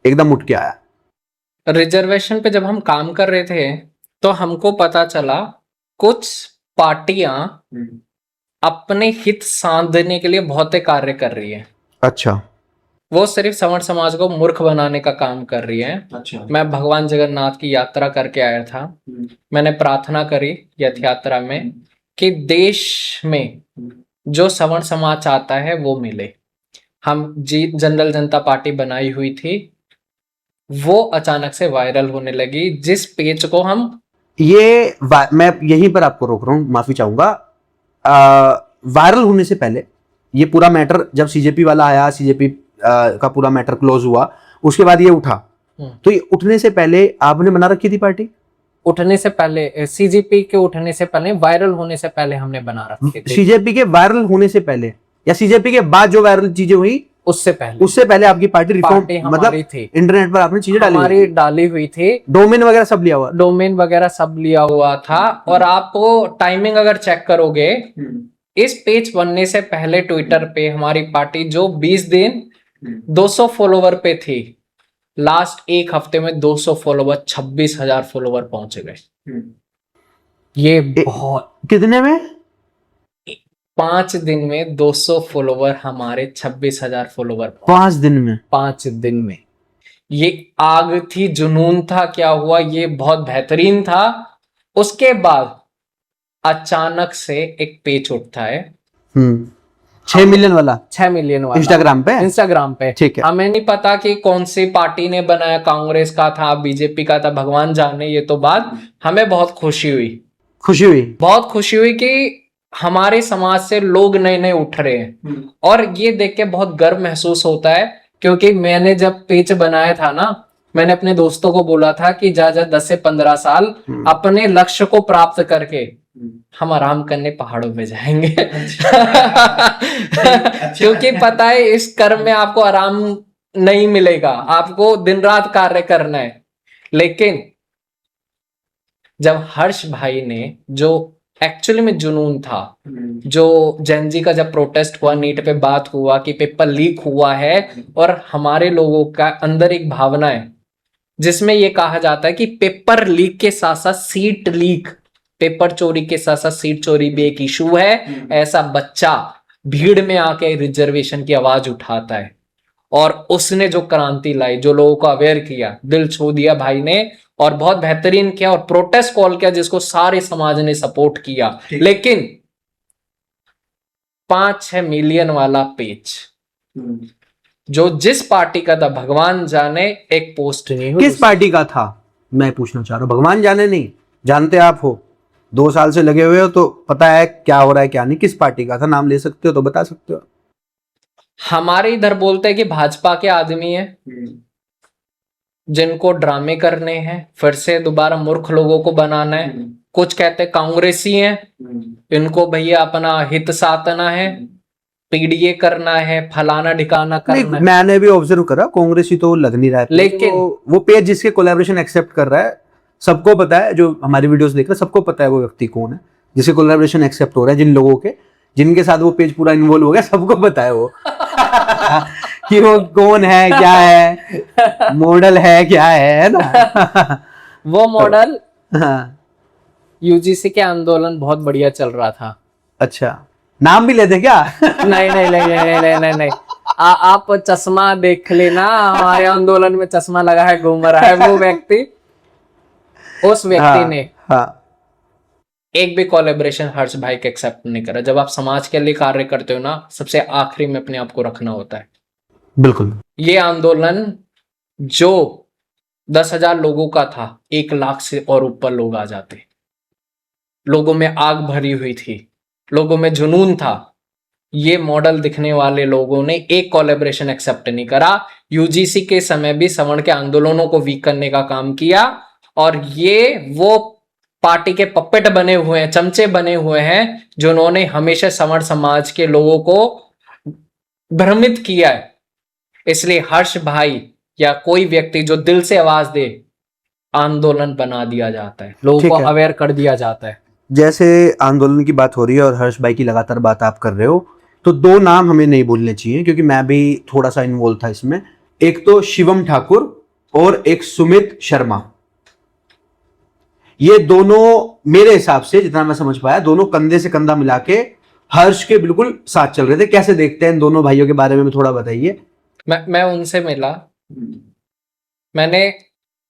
एकदम उठ के आया? रिजर्वेशन पे जब हम काम कर रहे थे तो हमको पता चला कुछ पार्टियां अपने हित साधने के लिए बहुत कार्य कर रही है। अच्छा, वो सिर्फ सवर्ण समाज को मूर्ख बनाने का काम कर रही है। अच्छा, मैं भगवान जगन्नाथ की यात्रा करके आया था, मैंने प्रार्थना करी रथ यात्रा में कि देश में जो सवर्ण समाज चाहता है वो मिले। हम जनरल जनता पार्टी बनाई हुई थी, वो अचानक से वायरल होने लगी, जिस पेज को हम मैं यहीं पर आपको रोक रहा हूं, माफी चाहूंगा। वायरल होने से पहले ये पूरा मैटर जब सीजेपी वाला आया, सीजेपी का पूरा मैटर क्लोज हुआ, उसके बाद ये उठा, तो ये उठने से पहले आपने बना रखी थी पार्टी? उठने से पहले, सीजेपी के उठने से पहले, वायरल होने से पहले हमने बना रखी थी। सीजेपी के वायरल होने से पहले या सीजेपी के बाद जो वायरल चीजें हुई उससे पहले आपकी पार्टी रिफॉर्म, मतलब थी, इंटरनेट पर आपने चीजें डाली हुई थी, डोमेन वगैरह सब लिया हुआ था। और आपको टाइमिंग अगर चेक करोगे, इस पेज बनने से पहले ट्विटर पे हमारी पार्टी जो 20 दिन 200 फॉलोवर पे थी, लास्ट 1 हफ्ते में 200 फॉलोवर 26,000 फॉलोवर पहुंच गए। ये बहुत, कितने में? 5 दिन में 200 फॉलोवर हमारे 26,000 फॉलोवर 5 दिन में? 5 दिन में। ये आग थी, जुनून था, क्या हुआ ये बहुत बेहतरीन था। उसके बाद अचानक से एक पेज उठता है 6 मिलियन वाला, 6 मिलियन वाला, इंस्टाग्राम पे। ठीक है। हमें नहीं पता कि कौन सी पार्टी ने बनाया, कांग्रेस का था, बीजेपी का था, भगवान जाने। ये तो बात हमें बहुत खुशी हुई, बहुत खुशी हुई कि हमारे समाज से लोग नए नए उठ रहे हैं। और ये देख के बहुत गर्व महसूस होता है, क्योंकि मैंने जब पेज बनाया था ना, मैंने अपने दोस्तों को बोला था कि जा 10 से 15 साल अपने लक्ष्य को प्राप्त करके हम आराम करने पहाड़ों में जाएंगे। क्योंकि पता है इस कर्म में आपको आराम नहीं मिलेगा, आपको दिन रात कार्य करना है। लेकिन जब हर्ष भाई ने, जो एक्चुअली में जुनून था, जो जेनजी का जब प्रोटेस्ट हुआ, नीट पे बात हुआ कि पेपर लीक हुआ है, और हमारे लोगों का अंदर एक भावना है जिसमें ये कहा जाता है कि पेपर लीक के साथ साथ सीट लीक, पेपर चोरी के साथ साथ सीट चोरी भी एक इशू है। ऐसा बच्चा भीड़ में आके रिजर्वेशन की आवाज उठाता है, और उसने जो क्रांति लाई, जो लोगों को अवेयर किया, दिल छू दिया भाई ने, और बहुत बेहतरीन किया, और प्रोटेस्ट कॉल किया जिसको सारे समाज ने सपोर्ट किया। लेकिन 5-6 मिलियन वाला पेज, जो जिस पार्टी का था भगवान जाने, एक पोस्ट नहीं हुई। किस पार्टी का था मैं पूछना चाह रहा हूँ? भगवान जाने नहीं, जानते आप हो, 2 साल से लगे हुए हो तो पता है क्या हो रहा है क्या नहीं। किस पार्टी का था? नाम ले सकते हो तो बता सकते हो। हमारे इधर बोलते हैं कि भाजपा के आदमी है, जिनको ड्रामे करने हैं, फिर से दोबारा मूर्ख लोगों को बनाना है। कुछ कहते हैं कांग्रेसी हैं, इनको भैया अपना हित साधना है, पीडीए करना है, फलाना ढिकाना करना है। मैंने भी ऑब्जर्व करा, कांग्रेसी तो लग नहीं रहा है। लेकिन वो पेज जिसके कोलैबोरेशन एक्सेप्ट कर रहा है, सबको पता है, जो हमारी वीडियोस देख रहे हैं सबको पता है वो व्यक्ति कौन है, जिसके कोलैबोरेशन एक्सेप्ट हो रहा है। जिन लोगों के, जिनके साथ वो पेज पूरा इन्वॉल्व हो गया, सबको पता है वो कि वो कौन है, क्या है, मॉडल है, क्या है ना। वो मॉडल यूजीसी के आंदोलन बहुत बढ़िया चल रहा था। अच्छा, नाम भी लेते क्या? नहीं। आप चश्मा देख लेना, हमारे आंदोलन में चश्मा लगा है, घूम रहा है वो व्यक्ति। उस व्यक्ति ने एक भी कोलैबोरेशन हर्ष भाई के एक्सेप्ट नहीं करा। जब आप समाज के लिए कार्य करते हो ना, सबसे आखिरी में अपने आप को रखना होता है। बिल्कुल। ये आंदोलन जो 10,000 लोगों का था, 1 लाख से और ऊपर लोग आ जाते। लोगों में आग भरी हुई थी, लोगों में जुनून था। ये मॉडल दिखने वाले लोगों ने एक कोलैबोरेशन एक्सेप्ट नहीं करा। यूजीसी के समय भी सवर्ण के आंदोलनों को वीक करने का काम किया, और ये वो पार्टी के पपेट बने हुए हैं, चमचे बने हुए हैं, जिन्होंने हमेशा सवर्ण समाज के लोगों को भ्रमित किया है। इसलिए हर्ष भाई या कोई व्यक्ति जो दिल से आवाज दे, आंदोलन बना दिया जाता है, लोगों को अवेयर कर दिया जाता है। जैसे आंदोलन की बात हो रही है और हर्ष भाई की लगातार बात आप कर रहे हो, तो 2 नाम हमें नहीं भूलने चाहिए, क्योंकि मैं भी थोड़ा सा इन्वॉल्व था इसमें। एक तो शिवम ठाकुर और एक सुमित शर्मा। ये दोनों मेरे हिसाब से, जितना मैं समझ पाया, दोनों कंधे से कंधा मिला के हर्ष के बिल्कुल साथ चल रहे थे। कैसे देखते हैं इन दोनों भाइयों के बारे में थोड़ा बताइए। मैं उनसे मिला, मैंने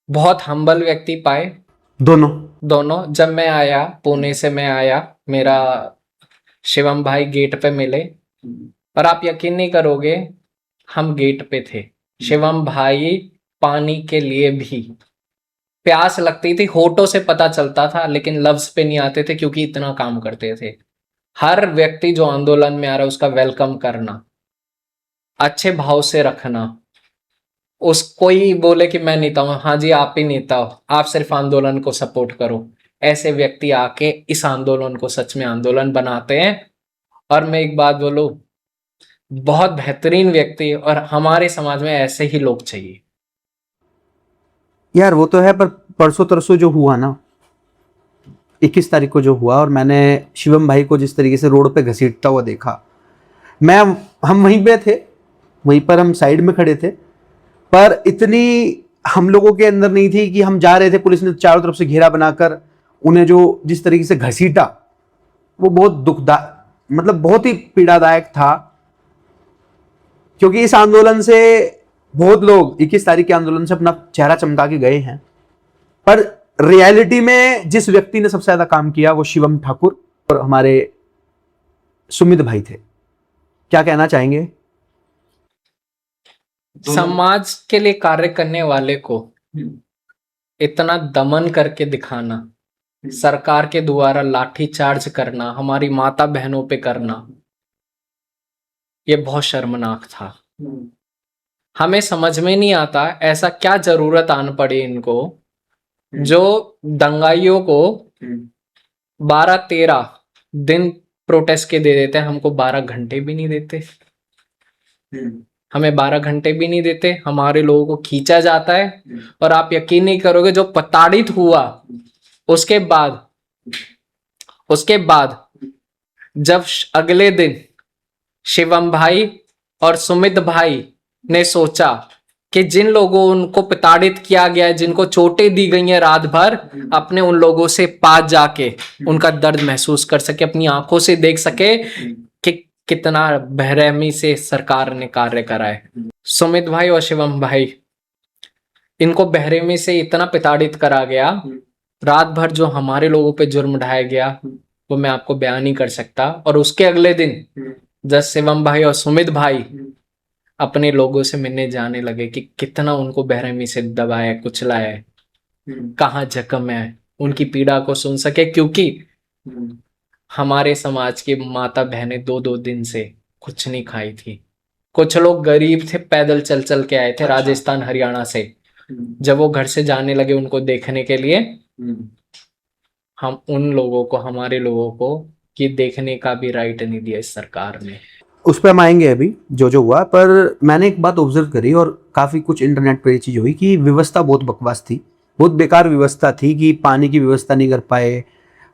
बहुत हम्बल व्यक्ति पाए दोनों। जब मैं आया, पुणे से मैं आया, मेरा शिवम भाई गेट पे मिले, और आप यकीन नहीं करोगे, हम गेट पे थे, शिवम भाई पानी के लिए भी, प्यास लगती थी, होठों से पता चलता था, लेकिन लफ्ज पे नहीं आते थे, क्योंकि इतना काम करते थे। हर व्यक्ति जो आंदोलन में आ रहा है उसका वेलकम करना, अच्छे भाव से रखना। उस कोई बोले कि मैं नेता हूं, हाँ जी आप ही नेता हो, आप सिर्फ आंदोलन को सपोर्ट करो, ऐसे व्यक्ति आके इस आंदोलन को सच में आंदोलन बनाते हैं। और मैं एक बात बोलूं, बहुत बेहतरीन व्यक्ति, और हमारे समाज में ऐसे ही लोग चाहिए यार। वो तो है, पर परसों तरसों जो हुआ ना, 21 तारीख को जो हुआ, और मैंने शिवम भाई को जिस तरीके से रोड पे घसीटता हुआ देखा, हम वहीं पे थे, वहीं पर हम साइड में खड़े थे, पर इतनी हम लोगों के अंदर नहीं थी कि हम जा रहे थे, पुलिस ने चारों तरफ से घेरा बनाकर उन्हें जो जिस तरीके से घसीटा, वो बहुत मतलब बहुत ही पीड़ादायक था, क्योंकि इस आंदोलन से बहुत लोग 21 तारीख के आंदोलन से अपना चेहरा चमका के गए हैं, पर रियलिटी में जिस व्यक्ति ने सबसे ज्यादा काम किया वो शिवम ठाकुर और हमारे सुमित भाई थे। क्या कहना चाहेंगे? समाज के लिए कार्य करने वाले को इतना दमन करके दिखाना, सरकार के द्वारा लाठी चार्ज करना, हमारी माता बहनों पे करना, ये बहुत शर्मनाक था। हमें समझ में नहीं आता ऐसा क्या जरूरत आन पड़ी इनको, जो दंगाइयों को 12-13 दिन प्रोटेस्ट के दे देते हैं, हमको 12 घंटे भी नहीं देते। हमें 12 घंटे भी नहीं देते, हमारे लोगों को खींचा जाता है। और आप यकीन नहीं करोगे, जो प्रताड़ित हुआ उसके बाद जब अगले दिन शिवम भाई और सुमित भाई ने सोचा कि जिन लोगों उनको प्रताड़ित किया गया है, जिनको चोटें दी गई हैं रात भर, अपने उन लोगों से पास जाके उनका दर्द महसूस कर सके, अपनी आंखों से देख सके कि कितना बेरहमी से सरकार ने कार्य करा है। सुमित भाई और शिवम भाई, इनको बेरहमी से इतना प्रताड़ित करा गया, रात भर जो हमारे लोगों पे जुर्म ढाया गया वो मैं आपको बयान नहीं कर सकता। और उसके अगले दिन जब शिवम भाई और सुमित भाई अपने लोगों से मिलने जाने लगे कि कितना उनको बेरहमी से दबाया, कुचलाया है, कहाँ जख्म है, उनकी पीड़ा को सुन सके, क्योंकि हमारे समाज की माता बहनें 2-2 दिन से कुछ नहीं खाई थी। कुछ लोग गरीब थे, पैदल चल चल के आए थे राजस्थान हरियाणा से। जब वो घर से जाने लगे उनको देखने के लिए, हम उन लोगों को, हमारे लोगों को कि देखने का भी राइट नहीं दिया इस सरकार ने। उस पर हम आएंगे अभी जो हुआ, पर मैंने एक बात ऑब्जर्व करी और काफ़ी कुछ इंटरनेट पर ये चीज़ हुई कि व्यवस्था बहुत बकवास थी, बहुत बेकार व्यवस्था थी, कि पानी की व्यवस्था नहीं कर पाए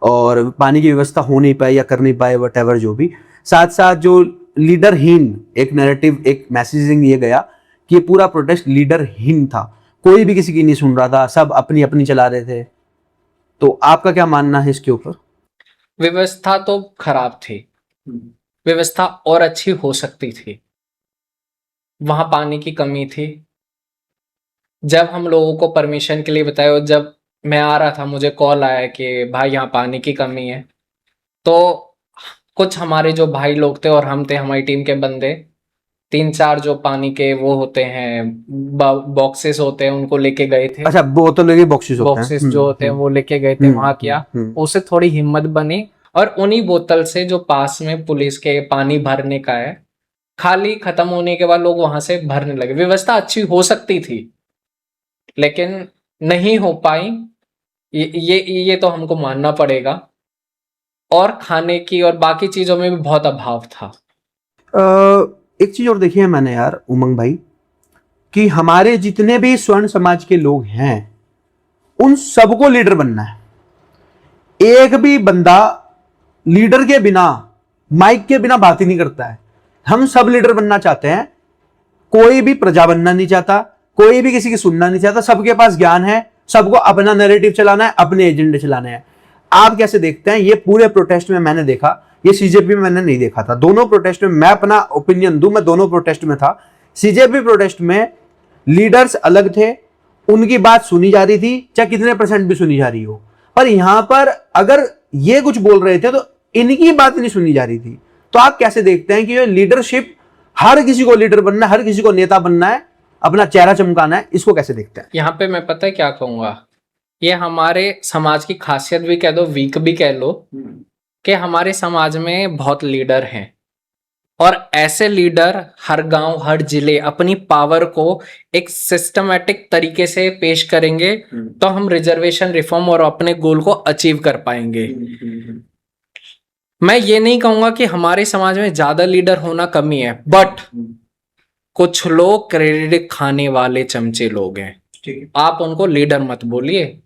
और पानी की व्यवस्था हो नहीं पाई या कर नहीं पाए, वट जो भी। साथ साथ जो लीडरहीन एक नैरेटिव, एक मैसेजिंग ये गया कि ये पूरा प्रोटेस्ट लीडरहीन था, कोई भी किसी की नहीं सुन रहा था, सब अपनी अपनी चला रहे थे। तो आपका क्या मानना है इसके ऊपर? व्यवस्था तो खराब थी, व्यवस्था और अच्छी हो सकती थी। वहां पानी की कमी थी। जब हम लोगों को परमिशन के लिए बताया, जब मैं आ रहा था मुझे कॉल आया कि भाई यहाँ पानी की कमी है, तो कुछ हमारे जो भाई लोग थे और हम थे, हमारी टीम के बंदे, 3-4 जो पानी के वो होते हैं, बॉक्सेस होते हैं, उनको लेके गए थे। अच्छा, बोतल लेके बॉक्सेस जो होते हैं वो लेके गए थे वहां किया। उससे थोड़ी हिम्मत बनी और उन्हीं बोतल से जो पास में पुलिस के पानी भरने का है, खाली खत्म होने के बाद लोग वहां से भरने लगे। व्यवस्था अच्छी हो सकती थी लेकिन नहीं हो पाई, ये तो हमको मानना पड़ेगा। और खाने की और बाकी चीजों में भी बहुत अभाव था। एक चीज और देखी है मैंने यार उमंग भाई, कि हमारे जितने भी स्वर्ण समाज के लोग हैं उन सबको लीडर बनना है। एक भी बंदा लीडर के बिना, माइक के बिना बात ही नहीं करता है। हम सब लीडर बनना चाहते हैं, कोई भी प्रजा बनना नहीं चाहता, कोई भी किसी की सुनना नहीं चाहता। सबके पास ज्ञान है, सबको अपना नैरेटिव चलाना है, अपने एजेंडे चलाने हैं। आप कैसे देखते हैं? ये पूरे प्रोटेस्ट में मैंने देखा, ये सीजेपी में मैंने नहीं देखा था। दोनों प्रोटेस्ट में मैं अपना ओपिनियन दूं, मैं दोनों प्रोटेस्ट में था। सीजेपी प्रोटेस्ट में लीडर्स अलग थे, उनकी बात सुनी जा रही थी, चाहे कितने % भी सुनी जा रही हो। पर यहां पर अगर ये कुछ बोल रहे थे तो इनकी बात नहीं सुनी जा रही थी। तो आप कैसे देखते हैं कि ये लीडरशिप, हर किसी को लीडर बनना है, हर किसी को नेता बनना है, अपना चेहरा चमकाना है, इसको कैसे देखते हैं? यहाँ पे मैं पता है क्या कहूंगा, ये हमारे समाज की खासियत भी कह दो, वीक भी कह लो, कि हमारे समाज में बहुत लीडर हैं और ऐसे लीडर हर गांव, हर जिले अपनी पावर को एक सिस्टमैटिक तरीके से पेश करेंगे तो हम रिजर्वेशन रिफॉर्म और अपने गोल को अचीव कर पाएंगे। मैं ये नहीं कहूंगा कि हमारे समाज में ज्यादा लीडर होना कमी है, बट कुछ लोग क्रेडिट खाने वाले चमचे लोग हैं, आप उनको लीडर मत बोलिए।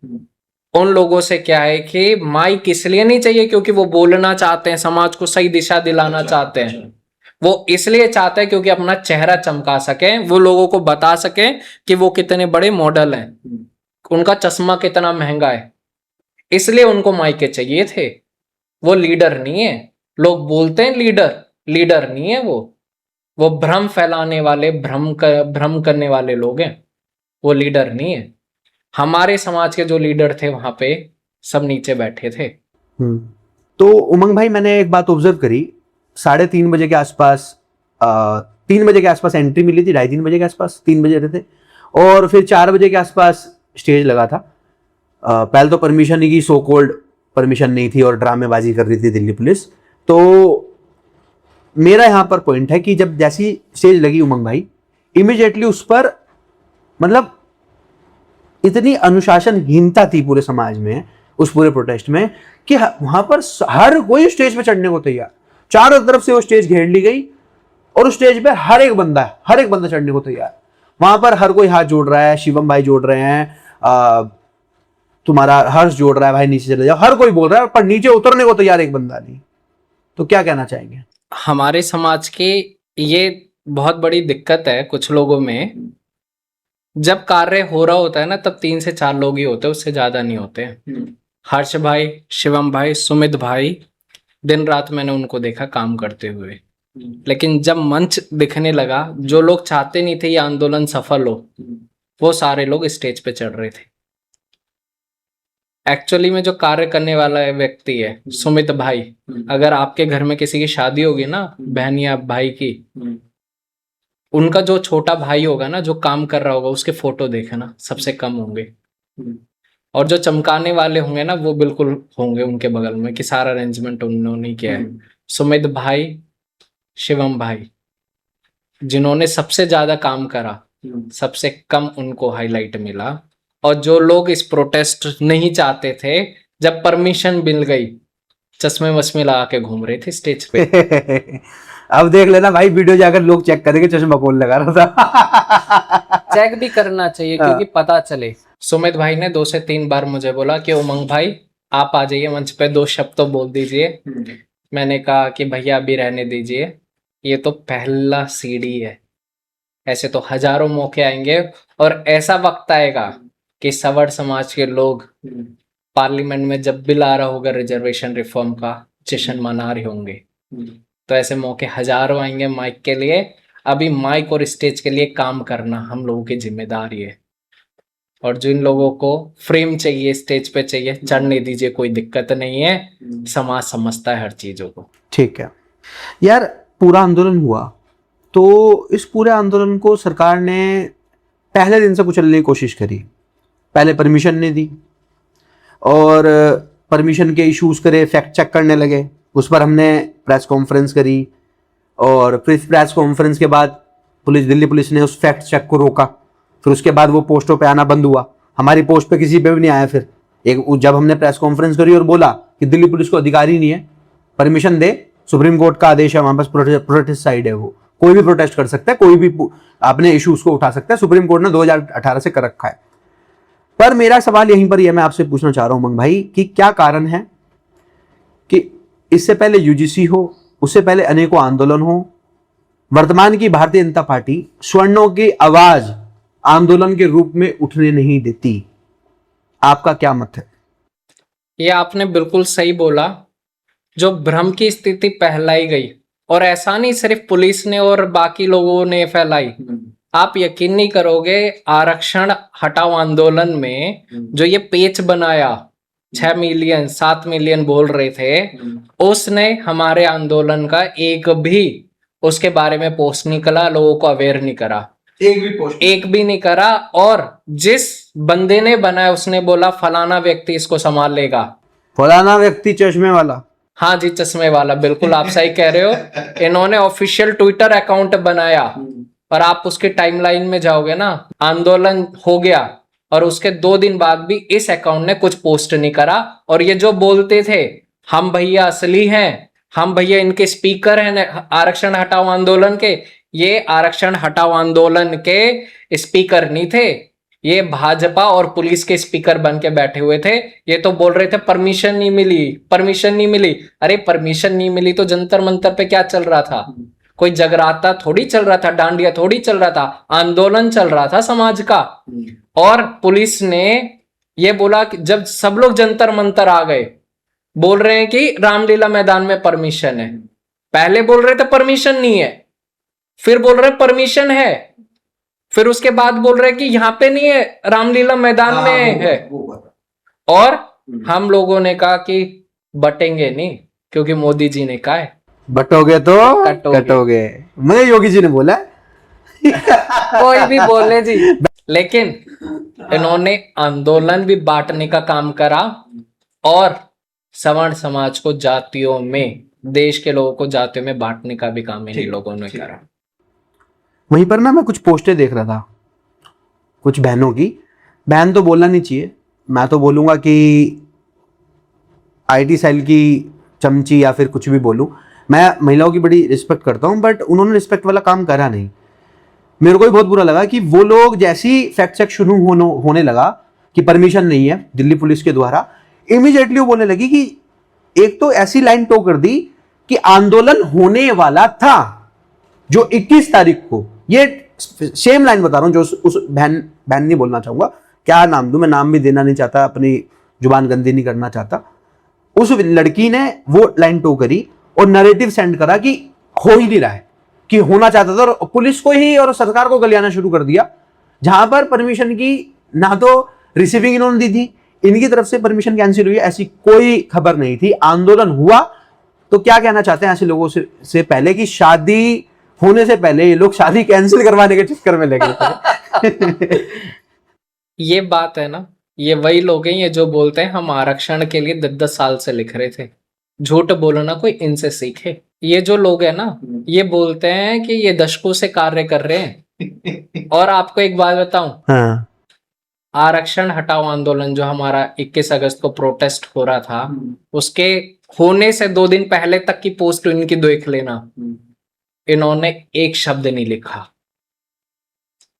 उन लोगों से क्या है कि माइक इसलिए नहीं चाहिए क्योंकि वो बोलना चाहते हैं, समाज को सही दिशा दिलाना चाहते हैं, वो इसलिए चाहते हैं क्योंकि अपना चेहरा चमका सके, वो लोगों को बता सके कि वो कितने बड़े मॉडल हैं, उनका चश्मा कितना महंगा है, इसलिए उनको माइक चाहिए थे। वो लीडर नहीं है। लोग बोलते हैं लीडर, लीडर नहीं है वो भ्रम फैलाने वाले, भ्रम करने वाले लोग हैं, वो लीडर नहीं है। हमारे समाज के जो लीडर थे वहां पे सब नीचे बैठे थे। तो उमंग भाई, मैंने एक बात ऑब्जर्व करी, 3:30 बजे के आसपास 3 बजे के आसपास एंट्री मिली थी, 2:30 बजे के आसपास, 3 बजे रहे थे, और फिर 4 बजे के आसपास स्टेज लगा था। पहले तो परमिशन ही की, सो कॉल्ड परमिशन नहीं थी और ड्रामेबाजी कर रही थी दिल्ली पुलिस। तो मेरा यहां पर पॉइंट है कि जब जैसी स्टेज लगी उमंग भाई, इमीडिएटली उस पर मतलब इतनी अनुशासनहीनता थी पूरे समाज में, उस पूरे प्रोटेस्ट में, कि वहां पर हर कोई स्टेज पे चढ़ने को तैयार, चारों तरफ से वो स्टेज घेर ली गई और उस स्टेज पे हर एक बंदा चढ़ने को तैयार। वहां पर हर कोई हाथ जोड़ रहा है, शिवम भाई जोड़ रहे हैं, तुम्हारा हर्ष जोड़ रहा है, भाई नीचे चले जाओ, हर कोई बोल रहा है, पर नीचे उतरने को तैयार एक बंदा नहीं। तो क्या कहना चाहेंगे? हमारे समाज के ये बहुत बड़ी दिक्कत है कुछ लोगों में। जब कार्य हो रहा होता है ना, तब 3 से 4 लोग ही होते हैं, उससे ज्यादा नहीं होते। हर्ष भाई, शिवम भाई, सुमित भाई, दिन रात मैंने उनको देखा काम करते हुए। लेकिन जब मंच दिखने लगा, जो लोग चाहते नहीं थे ये आंदोलन सफल हो, वो सारे लोग स्टेज पे चढ़ रहे थे। एक्चुअली में जो कार्य करने वाला व्यक्ति है सुमित भाई, अगर आपके घर में किसी की शादी होगी ना, बहन या भाई की, उनका जो छोटा भाई होगा ना, जो काम कर रहा होगा, उसके फोटो देखना सबसे कम होंगे। और जो चमकाने वाले होंगे ना, वो बिल्कुल होंगे उनके बगल में, कि सारा अरेंजमेंट उन्होंने किया है। सुमित भाई, शिवम भाई, जिन्होंने सबसे ज्यादा काम करा, सबसे कम उनको हाईलाइट मिला। और जो लोग इस प्रोटेस्ट नहीं चाहते थे, जब परमिशन मिल गई, चश्मे वश्मे लगा के घूम रहे थे स्टेज पे। अब देख लेना भाई, वीडियो जाकर लोग चेक करेंगे चश्मा कौन लगा रहा था। चेक भी करना चाहिए, क्योंकि पता चले। सुमित भाई ने 2 से 3 बार मुझे बोला कि उमंग भाई आप आ जाइए मंच पे, 2 शब्द तो बोल दीजिए। मैंने कहा कि भैया अभी रहने दीजिए, ये तो पहला सीढ़ी है, ऐसे तो हजारों मौके आएंगे। और ऐसा वक्त आएगा कि सवर्ण समाज के लोग पार्लियामेंट में जब बिल आ रहा होगा रिजर्वेशन रिफॉर्म का, जश्न मना रहे होंगे। तो ऐसे मौके हजारों आएंगे माइक के लिए। अभी माइक और स्टेज के लिए काम करना हम लोगों की जिम्मेदारी है। और जिन लोगों को फ्रेम चाहिए, स्टेज पे चाहिए, चढ़ने दीजिए, कोई दिक्कत नहीं है, समाज समझता है हर चीजों को। ठीक है यार, पूरा आंदोलन हुआ, तो इस पूरे आंदोलन को सरकार ने पहले दिन से कुचलने की कोशिश करी। पहले परमिशन नहीं दी और परमिशन के इश्यूज करे, फैक्ट चेक करने लगे। उस पर हमने प्रेस कॉन्फ्रेंस करी और फिर प्रेस कॉन्फ्रेंस के बाद दिल्ली पुलिस ने उस फैक्ट चेक को रोका। फिर उसके बाद वो पोस्टों पे आना बंद हुआ, हमारी पोस्ट पे किसी पे भी नहीं आया। फिर जब हमने प्रेस कॉन्फ्रेंस करी और बोला कि दिल्ली पुलिस को अधिकार ही नहीं है, परमिशन दे, सुप्रीम कोर्ट का आदेश है, हमारे पास प्रोटेस्ट साइड है, वो कोई भी प्रोटेस्ट कर सकता है, कोई भी अपने इश्यूज को उठा सकता है, सुप्रीम कोर्ट ने 2018 से कर रखा है। पर मेरा सवाल यहीं पर मैं आपसे पूछना चाह रहा हूं उमंग भाई, कि क्या कारण है कि इससे पहले यूजीसी हो, उससे पहले अनेकों आंदोलन हो, वर्तमान की भारतीय जनता पार्टी स्वर्णों की आवाज आंदोलन के रूप में उठने नहीं देती? आपका क्या मत है? ये आपने बिल्कुल सही बोला। जो भ्रम की स्थिति फैलाई गई, और ऐसा नहीं सिर्फ पुलिस ने और बाकी लोगों ने फैलाई, आप यकीन नहीं करोगे, आरक्षण हटाओ आंदोलन में जो ये पेच बनाया, 6 मिलियन 7 मिलियन बोल रहे थे, उसने हमारे आंदोलन का एक भी उसके बारे में पोस्ट नहीं करा, लोगों को अवेयर नहीं करा, एक भी नहीं करा। और जिस बंदे ने बनाया उसने बोला फलाना व्यक्ति इसको संभाल लेगा। फलाना व्यक्ति चश्मे वाला? हाँ जी, चश्मे वाला, बिल्कुल आप सही कह रहे हो। इन्होंने ऑफिशियल ट्विटर अकाउंट बनाया, और आप उसके टाइमलाइन में जाओगे ना, आंदोलन हो गया और उसके 2 दिन बाद भी इस अकाउंट ने कुछ पोस्ट नहीं करा। और ये जो बोलते थे हम भैया असली हैं, हम भैया इनके स्पीकर हैं आरक्षण हटाओ आंदोलन के, ये आरक्षण हटाओ आंदोलन के स्पीकर नहीं थे, ये भाजपा और पुलिस के स्पीकर बन के बैठे हुए थे। ये तो बोल रहे थे परमिशन नहीं मिली, परमिशन नहीं मिली। अरे परमिशन नहीं मिली तो जंतर मंतर पे क्या चल रहा था? कोई जगराता थोड़ी चल रहा था, डांडिया थोड़ी चल रहा था, आंदोलन चल रहा था समाज का। और पुलिस ने ये बोला कि जब सब लोग जंतर मंतर आ गए, बोल रहे हैं कि रामलीला मैदान में परमिशन है, पहले बोल रहे थे परमिशन नहीं है, फिर बोल रहे परमिशन है, फिर उसके बाद बोल रहे कि यहाँ पे नहीं है, रामलीला मैदान में है। और हम लोगों ने कहा कि बटेंगे नहीं, क्योंकि मोदी जी ने कहा है बटोगे तो कटोगे। कटोगे। मुझे योगी जी ने बोला है। कोई भी बोले जी, लेकिन इन्होंने आंदोलन भी बांटने का काम करा और सवर्ण समाज को जातियों में, देश के लोगों को जातियों में बांटने का भी काम इन लोगों ने करा। वहीं पर ना मैं कुछ पोस्टें देख रहा था कुछ बहनों की। बहन तो बोलना नहीं चाहिए, मैं तो बोलूंगा कि आईटी सेल की चमची या फिर कुछ भी बोलूं। मैं महिलाओं की बड़ी रिस्पेक्ट करता हूं, बट उन्होंने रिस्पेक्ट वाला काम करा नहीं। मेरे को भी बहुत बुरा लगा कि वो लोग जैसी फैक्ट चेक शुरू होने लगा कि परमिशन नहीं है दिल्ली पुलिस के द्वारा, इमीडिएटली वो बोलने लगी कि एक तो ऐसी लाइन टो कर दी कि आंदोलन होने वाला था जो 21 तारीख को, ये सेम लाइन बता रहा हूं जो उस बहन नहीं बोलना चाहूंगा, क्या नाम दूं, मैं नाम भी देना नहीं चाहता, अपनी जुबान गंदी नहीं करना चाहता। उस लड़की ने वो लाइन टो करी और नैरेटिव सेंड करा कि हो ही नहीं रहा है, कि होना चाहता था, और पुलिस को ही और सरकार को गलियाना शुरू कर दिया। जहां पर परमिशन की ना तो रिसीविंग इन्होंने दी थी, इनकी तरफ से परमिशन कैंसिल हुई, ऐसी कोई खबर नहीं थी। आंदोलन हुआ तो क्या कहना चाहते हैं ऐसे लोगों से पहले कि शादी होने से पहले ये लोग शादी कैंसिल करवाने के चक्कर में लगे थे। ये बात है ना, ये वही लोग हैं ये जो बोलते हैं हम आरक्षण के लिए 10-10 साल से लिख रहे थे। झूठ बोलना कोई इनसे सीखे। ये जो लोग हैं ना, ये बोलते हैं कि ये दशकों से कार्य कर रहे हैं। और आपको एक बात बताऊं, हाँ। आरक्षण हटाओ आंदोलन जो हमारा 21 अगस्त को प्रोटेस्ट हो रहा था, उसके होने से 2 दिन पहले तक की पोस्ट इनकी देख लेना, इन्होंने एक शब्द नहीं लिखा।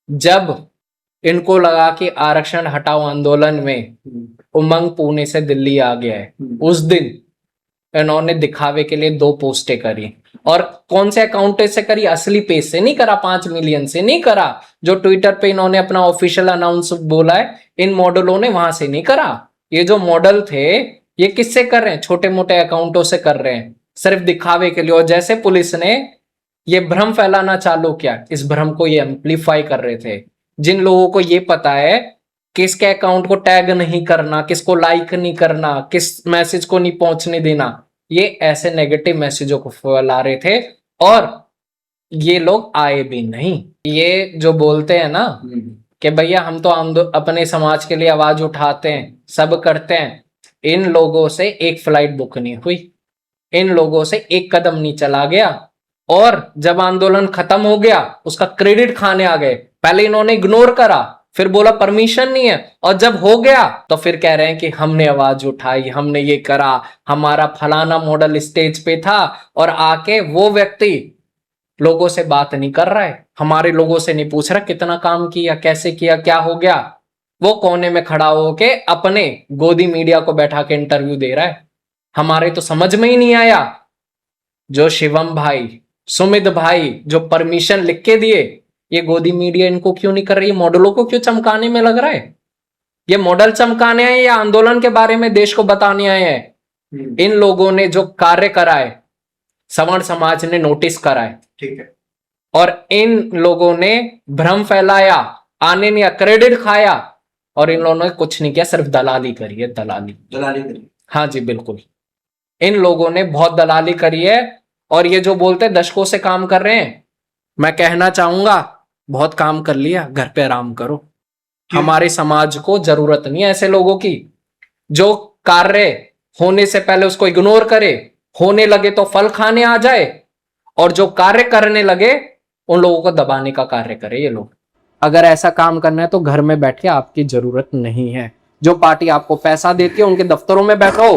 जब इनको लगा कि आरक्षण हटाओ आंदोलन में उमंग पुणे से दिल्ली आ गया है, उस दिन इन्होंने दिखावे के लिए 2 पोस्टें करी। और कौन से अकाउंट से करी? असली पेज से नहीं करा, 5 मिलियन से नहीं करा, जो ट्विटर पे इन्होंने अपना ऑफिशियल अनाउंस बोला है, इन मॉडलों ने वहां से नहीं करा। ये जो मॉडल थे ये किससे कर रहे हैं? छोटे मोटे अकाउंटों से कर रहे हैं, सिर्फ दिखावे के लिए। और जैसे पुलिस ने ये भ्रम फैलाना चालू किया, इस भ्रम को ये एम्पलीफाई कर रहे थे। जिन लोगों को ये पता है किसके अकाउंट को टैग नहीं करना, किसको लाइक नहीं करना, किस मैसेज को नहीं पहुंचने देना, ये ऐसे नेगेटिव मैसेजों को फैला रहे थे। और ये लोग आए भी नहीं। ये जो बोलते हैं ना कि भैया हम तो अपने समाज के लिए आवाज उठाते हैं, सब करते हैं, इन लोगों से एक फ्लाइट बुक नहीं हुई, इन लोगों से एक कदम नहीं चला गया। और जब आंदोलन खत्म हो गया उसका क्रेडिट खाने आ गए। पहले इन्होंने इग्नोर करा, फिर बोला परमिशन नहीं है, और जब हो गया तो फिर कह रहे हैं कि हमने आवाज उठाई, हमने ये करा, हमारा फलाना मॉडल स्टेज पे था। और आके वो व्यक्ति लोगों से बात नहीं कर रहा है, हमारे लोगों से नहीं पूछ रहा कितना काम किया, कैसे किया, क्या हो गया। वो कोने में खड़ा होके अपने गोदी मीडिया को बैठा के इंटरव्यू दे रहा है। हमारे तो समझ में ही नहीं आया, जो शिवम भाई, सुमित भाई जो परमिशन लिख के दिए, ये गोदी मीडिया इनको क्यों नहीं कर रही? मॉडलों को क्यों चमकाने में लग रहा है? ये मॉडल चमकाने आए या आंदोलन के बारे में देश को बताने आए हैं? इन लोगों ने जो कार्य करा है, सवर्ण समाज ने नोटिस करा है, ठीक है, और इन लोगों ने भ्रम फैलाया, आने नहीं क्रेडिट खाया, और इन लोगों ने कुछ नहीं किया, सिर्फ दलाली करी है। दलाली करी, हाँ जी बिल्कुल। इन लोगों ने बहुत दलाली करी है। और ये जो बोलते हैं दशकों से काम कर रहे हैं, मैं कहना चाहूंगा बहुत काम कर लिया, घर पे आराम करो। हमारे समाज को जरूरत नहीं है ऐसे लोगों की, जो कार्य होने से पहले उसको इग्नोर करे, होने लगे तो फल खाने आ जाए, और जो कार्य करने लगे उन लोगों को दबाने का कार्य करे ये लोग। अगर ऐसा काम करना है तो घर में बैठ के, आपकी जरूरत नहीं है। जो पार्टी आपको पैसा देती है उनके दफ्तरों में बैठो,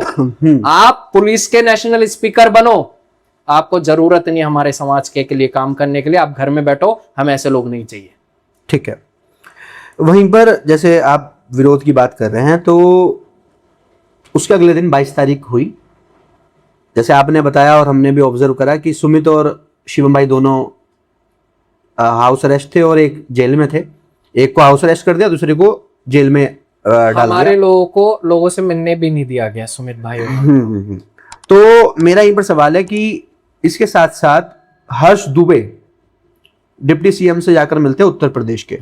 आप पुलिस के नेशनल स्पीकर बनो, आपको जरूरत नहीं हमारे समाज के लिए काम करने के लिए, आप घर में बैठो, हम ऐसे लोग नहीं चाहिए। ठीक है। वहीं पर जैसे आप विरोध की बात कर रहे हैं, तो उसके अगले दिन 22 तारीख हुई, जैसे आपने बताया और हमने भी ऑब्जर्व करा कि सुमित और शिवम भाई दोनों हाउस अरेस्ट थे और एक जेल में थे। एक को हाउस अरेस्ट कर दिया, दूसरे को जेल में डाल हमारे दिया। लोगों से मिलने भी नहीं दिया गया सुमित भाई। तो मेरा यहीं पर सवाल है कि इसके साथ साथ हर्ष दुबे डिप्टी सीएम से जाकर मिलते हैं उत्तर प्रदेश के,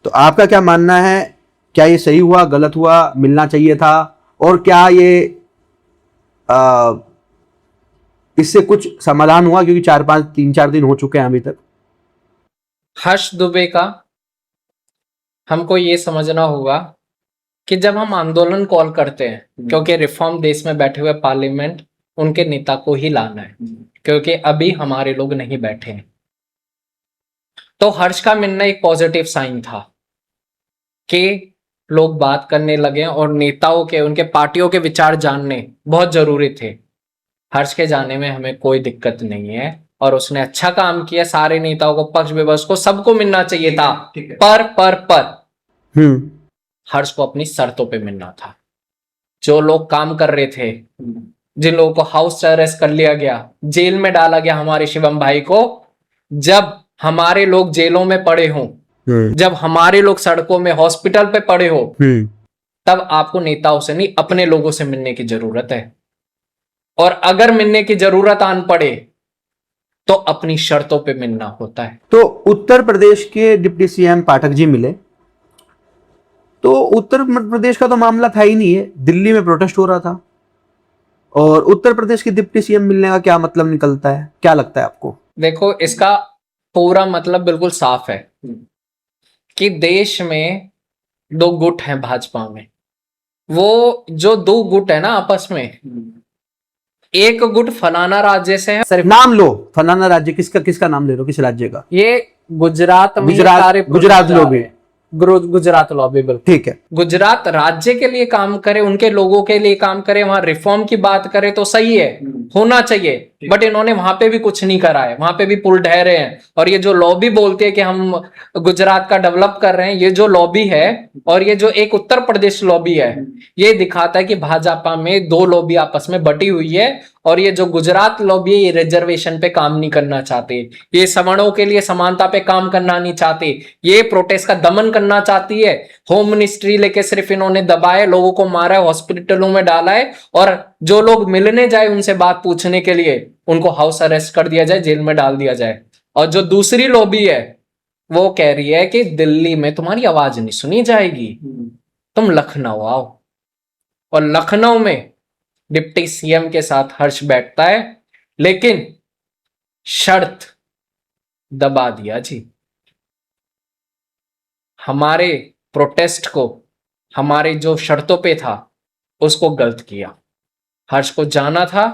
तो आपका क्या मानना है? क्या ये सही हुआ, गलत हुआ, मिलना चाहिए था? और क्या ये इससे कुछ समाधान हुआ? क्योंकि 3-4 दिन हो चुके हैं अभी तक। हर्ष दुबे का हमको ये समझना होगा कि जब हम आंदोलन कॉल करते हैं, क्योंकि रिफॉर्म देश में बैठे हुए पार्लियामेंट उनके नेता को ही लाना है, क्योंकि अभी हमारे लोग नहीं बैठे हैं। तो हर्ष का मिलना एक पॉजिटिव साइन था कि लोग बात करने लगे और नेताओं के, उनके पार्टियों के विचार जानने बहुत जरूरी थे। हर्ष के जाने में हमें कोई दिक्कत नहीं है और उसने अच्छा काम किया। सारे नेताओं को, पक्ष विपक्ष को, सबको मिलना चाहिए था। पर हर्ष को अपनी शर्तों पे मिलना था। जो लोग काम कर रहे थे, जिन लोगों को हाउस अरेस्ट कर लिया गया, जेल में डाला गया हमारे शिवम भाई को, जब हमारे लोग जेलों में पड़े हों, जब हमारे लोग सड़कों में, हॉस्पिटल पे पड़े हो, तब आपको नेताओं से नहीं अपने लोगों से मिलने की जरूरत है। और अगर मिलने की जरूरत आन पड़े तो अपनी शर्तों पे मिलना होता है। तो उत्तर प्रदेश के डिप्टी सीएम पाठक जी मिले, तो उत्तर प्रदेश का तो मामला था ही नहीं है, दिल्ली में प्रोटेस्ट हो रहा था, और उत्तर प्रदेश के डिप्टी सीएम मिलने का क्या मतलब निकलता है? क्या लगता है आपको? देखो, इसका पूरा मतलब बिल्कुल साफ है कि देश में दो गुट हैं भाजपा में। वो जो दो गुट है ना आपस में, एक गुट फलाना राज्य से है, सिर्फ नाम लो, फलाना राज्य, किसका नाम ले लो, किस राज्य का? ये गुजरात में गुजरात लॉबी, गुजरात लॉबी, बिल्कुल ठीक है। गुजरात राज्य के लिए काम करे, उनके लोगों के लिए काम करे, वहां रिफॉर्म की बात करे तो सही है, होना चाहिए। बट इन्होंने वहां पे भी कुछ नहीं करा है, वहां पे भी पुल ढह रहे हैं। और ये जो लॉबी बोलती है कि हम गुजरात का डेवलप कर रहे हैं, ये जो लॉबी है और ये जो एक उत्तर प्रदेश लॉबी है, ये दिखाता है कि भाजपा में दो लॉबी आपस में बटी हुई है। और ये जो गुजरात लॉबी है, ये रिजर्वेशन पे काम नहीं करना चाहते, ये सवर्णों के लिए समानता पे काम करना नहीं चाहते, ये प्रोटेस्ट का दमन करना चाहती है। होम मिनिस्ट्री लेके सिर्फ इन्होंने दबाए, लोगों को मारा है, हॉस्पिटलों में डाला है, और जो लोग मिलने जाए उनसे बात पूछने के लिए उनको हाउस अरेस्ट कर दिया जाए, जेल में डाल दिया जाए। और जो दूसरी लॉबी है वो कह रही है कि दिल्ली में तुम्हारी आवाज नहीं सुनी जाएगी, तुम लखनऊ आओ। और लखनऊ में डिप्टी सीएम के साथ हर्ष बैठता है, लेकिन शर्त दबा दिया जी। हमारे प्रोटेस्ट को, हमारे जो शर्तों पे था उसको गलत किया। हर्ष को जाना था,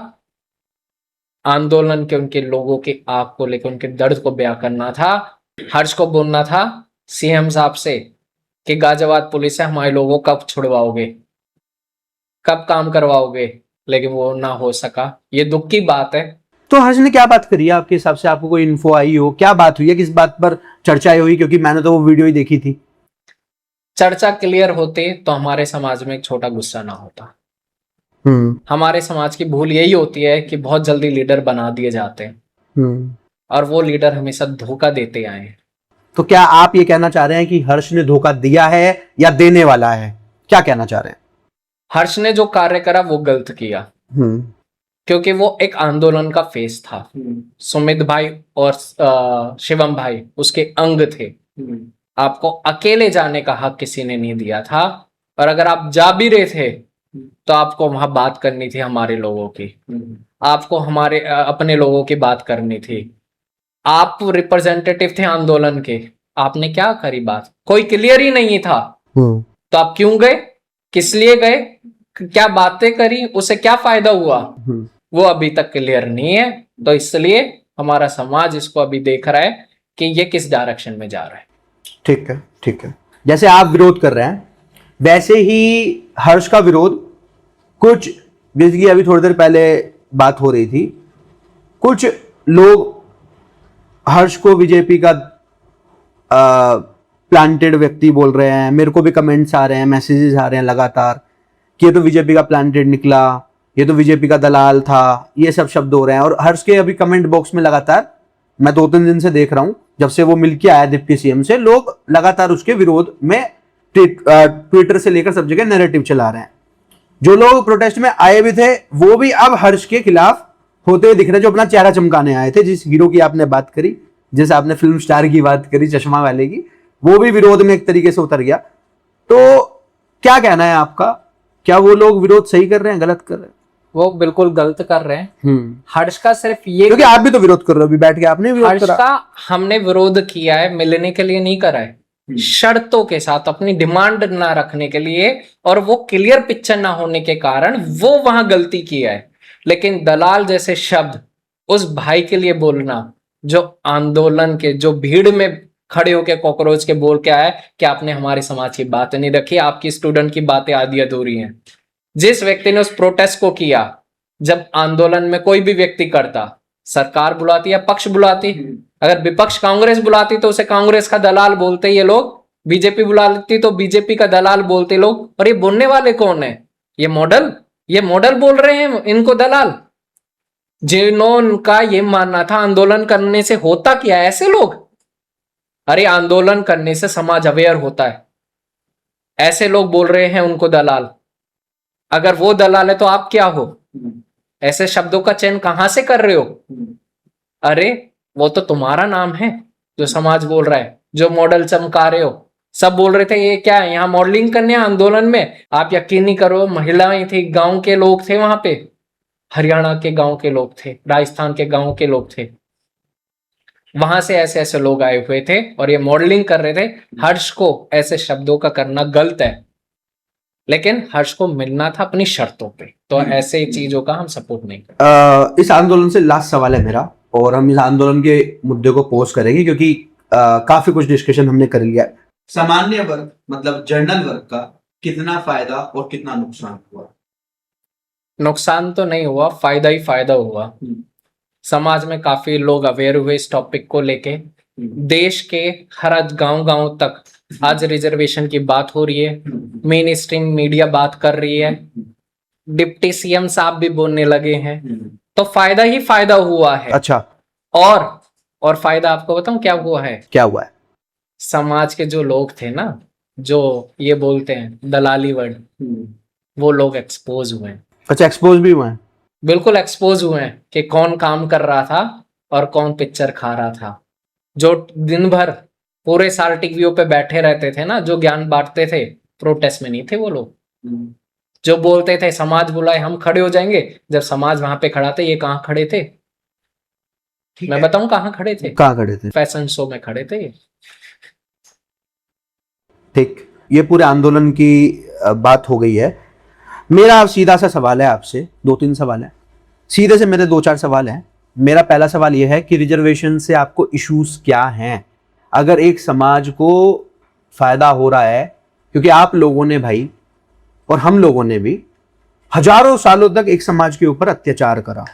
आंदोलन के उनके लोगों के आग को लेकर उनके दर्द को बयां करना था। हर्ष को बोलना था सीएम साहब से कि गाजियाबाद पुलिस है, हमारे लोगों को कब छुड़वाओगे, कब काम करवाओगे, लेकिन वो ना हो सका। ये दुख की बात है। तो हर्ष ने क्या बात करी है आपके हिसाब से? आपको कोई इन्फो आई हो, क्या बात हुई है, किस बात पर चर्चाएं हुई? क्योंकि मैंने तो वो वीडियो ही देखी थी। चर्चा क्लियर होती तो हमारे समाज में एक छोटा गुस्सा ना होता। हमारे समाज की भूल यही होती है कि बहुत जल्दी लीडर बना दिए जाते हैं, और वो लीडर हमेशा धोखा देते आए हैं। तो क्या आप ये कहना चाह रहे हैं कि हर्ष ने धोखा दिया है या देने वाला है? क्या कहना चाह रहे हैं? हर्ष ने जो कार्य करा वो गलत किया, क्योंकि वो एक आंदोलन का फेस था। सुमित भाई और शिवम भाई उसके अंग थे। आपको अकेले जाने का हक किसी ने नहीं दिया था, और अगर आप जा भी रहे थे तो आपको वहां बात करनी थी हमारे लोगों की, आपको हमारे अपने लोगों की बात करनी थी। आप रिप्रेजेंटेटिव थे आंदोलन के, आपने क्या करी बात? कोई क्लियर ही नहीं था। तो आप क्यों गए, किस लिए गए, क्या बातें करी, उसे क्या फायदा हुआ, वो अभी तक क्लियर नहीं है। तो इसलिए हमारा समाज इसको अभी देख रहा है कि ये किस डायरेक्शन में जा रहा है। ठीक है, ठीक है। जैसे आप विरोध कर रहे हैं वैसे ही हर्ष का विरोध कुछ, जैसे कि अभी थोड़ी देर पहले बात हो रही थी, कुछ लोग हर्ष को बीजेपी का प्लांटेड व्यक्ति बोल रहे हैं। मेरे को भी कमेंट्स आ रहे हैं, मैसेजेस आ रहे हैं लगातार कि ये तो बीजेपी का प्लांटेड निकला, ये तो बीजेपी का दलाल था, ये सब शब्द हो रहे हैं। और हर्ष के अभी कमेंट बॉक्स में लगातार मैं 2-3 दिन से देख रहा हूं, जब से वो मिलके आया डिप्टी सीएम से, लोग लगातार उसके विरोध में ट्विटर से लेकर सब जगह नैरेटिव चला रहे हैं। जो लोग प्रोटेस्ट में आए भी थे वो भी अब हर्ष के खिलाफ होते हुए दिख रहे हैं, जो अपना चेहरा चमकाने आए थे। जिस हीरो की आपने बात करी, जैसे आपने फिल्म स्टार की बात करी, चश्मा वाले की, वो भी विरोध में एक तरीके से उतर गया। तो क्या कहना है आपका, क्या वो लोग विरोध सही कर रहे हैं, गलत कर रहे हैं? वो बिल्कुल गलत कर रहे हैं। हर्ष का सिर्फ ये, क्योंकि आप भी तो विरोध कर रहे हो, अभी बैठ के आपने विरोध हर्ष करा। का हमने विरोध किया है, मिलने के लिए नहीं करा है, शर्तों के साथ, अपनी डिमांड ना रखने के लिए, और वो क्लियर पिक्चर ना होने के कारण वो वहां गलती किया है। लेकिन दलाल जैसे शब्द उस भाई के लिए बोलना, जो आंदोलन के, जो भीड़ में खड़े होके कॉकरोच के बोल के आए कि आपने हमारे समाज की बात नहीं रखी, आपकी स्टूडेंट की बातें आधी अधूरी हैं। जिस व्यक्ति ने उस प्रोटेस्ट को किया, जब आंदोलन में कोई भी व्यक्ति करता, सरकार बुलाती या पक्ष बुलाती, अगर विपक्ष कांग्रेस बुलाती तो उसे कांग्रेस का दलाल बोलते ये लोग, बीजेपी बुलाती तो बीजेपी का दलाल बोलते लोग। और ये बोलने वाले कौन है? ये मॉडल बोल रहे हैं इनको दलाल, जिन्होंने ये मानना था आंदोलन करने से होता क्या है ऐसे लोग। अरे आंदोलन करने से समाज अवेयर होता है, ऐसे लोग बोल रहे हैं उनको दलाल। अगर वो दलाल है तो आप क्या हो? ऐसे शब्दों का चयन कहां से कर रहे हो? अरे वो तो तुम्हारा नाम है जो समाज बोल रहा है, जो मॉडल चमका रहे हो। सब बोल रहे थे ये क्या है, यहाँ मॉडलिंग करने आंदोलन में। आप यकीन नहीं करो, महिलाएं थी, गांव के लोग थे वहां पे, हरियाणा के गांव के लोग थे, राजस्थान के गांव के लोग थे, वहां से ऐसे ऐसे लोग आए हुए थे और ये मॉडलिंग कर रहे थे। हर्ष को ऐसे शब्दों का करना गलत है, लेकिन हर्ष को मिलना था अपनी शर्तों पे, तो ऐसे चीजों का हम सपोर्ट नहीं करते। इस आंदोलन से लास्ट सवाल है मेरा, और हम इस आंदोलन के मुद्दे को पोस्ट करेंगे क्योंकि काफी कुछ डिस्कशन हमने कर लिया है। सामान्य वर्ग मतलब जनरल वर्ग का कितना फायदा और कितना नुकसान हुआ? नुकसान तो नहीं हुआ, फायदा ही फायदा हुआ। समाज में काफी लोग अवेयर हुए इस टॉपिक को लेके। देश के हर गांव तक आज रिजर्वेशन की बात हो रही है, मेन स्ट्रीम मीडिया बात कर रही है, डिप्टी सीएम साहब भी बोलने लगे हैं, तो फायदा ही फायदा हुआ है। अच्छा, और फायदा आपको बताऊं क्या हुआ है? क्या हुआ है? समाज के जो लोग थे ना, जो ये बोलते हैं दलाली वर्ड, वो लोग एक्सपोज हुए हैं। अच्छा, एक्सपोज भी हुए हैं? बिल्कुल एक्सपोज हुए हैं कि कौन काम कर रहा था और कौन पिक्चर खा रहा था। जो दिन भर पूरे साल टीवीओ पे बैठे रहते थे ना, जो ज्ञान बांटते थे, प्रोटेस्ट में नहीं थे वो लोग। जो बोलते थे समाज बुलाए हम खड़े हो जाएंगे, जब समाज वहां पे खड़ा थे, ये कहाँ खड़े थे? मैं बताऊं कहाँ खड़े थे? कहाँ खड़े थे? फैशन शो में खड़े थे। ठीक, ये पूरे आंदोलन की बात हो गई है। मेरा सीधा सा सवाल है आपसे, 2-3 सवाल है, सीधे से मेरे 2-4 सवाल हैं। मेरा पहला सवाल यह है कि रिजर्वेशन से आपको इश्यूज क्या हैं? अगर एक समाज को फायदा हो रहा है, क्योंकि आप लोगों ने भाई और हम लोगों ने भी हजारों सालों तक एक समाज के ऊपर अत्याचार करा,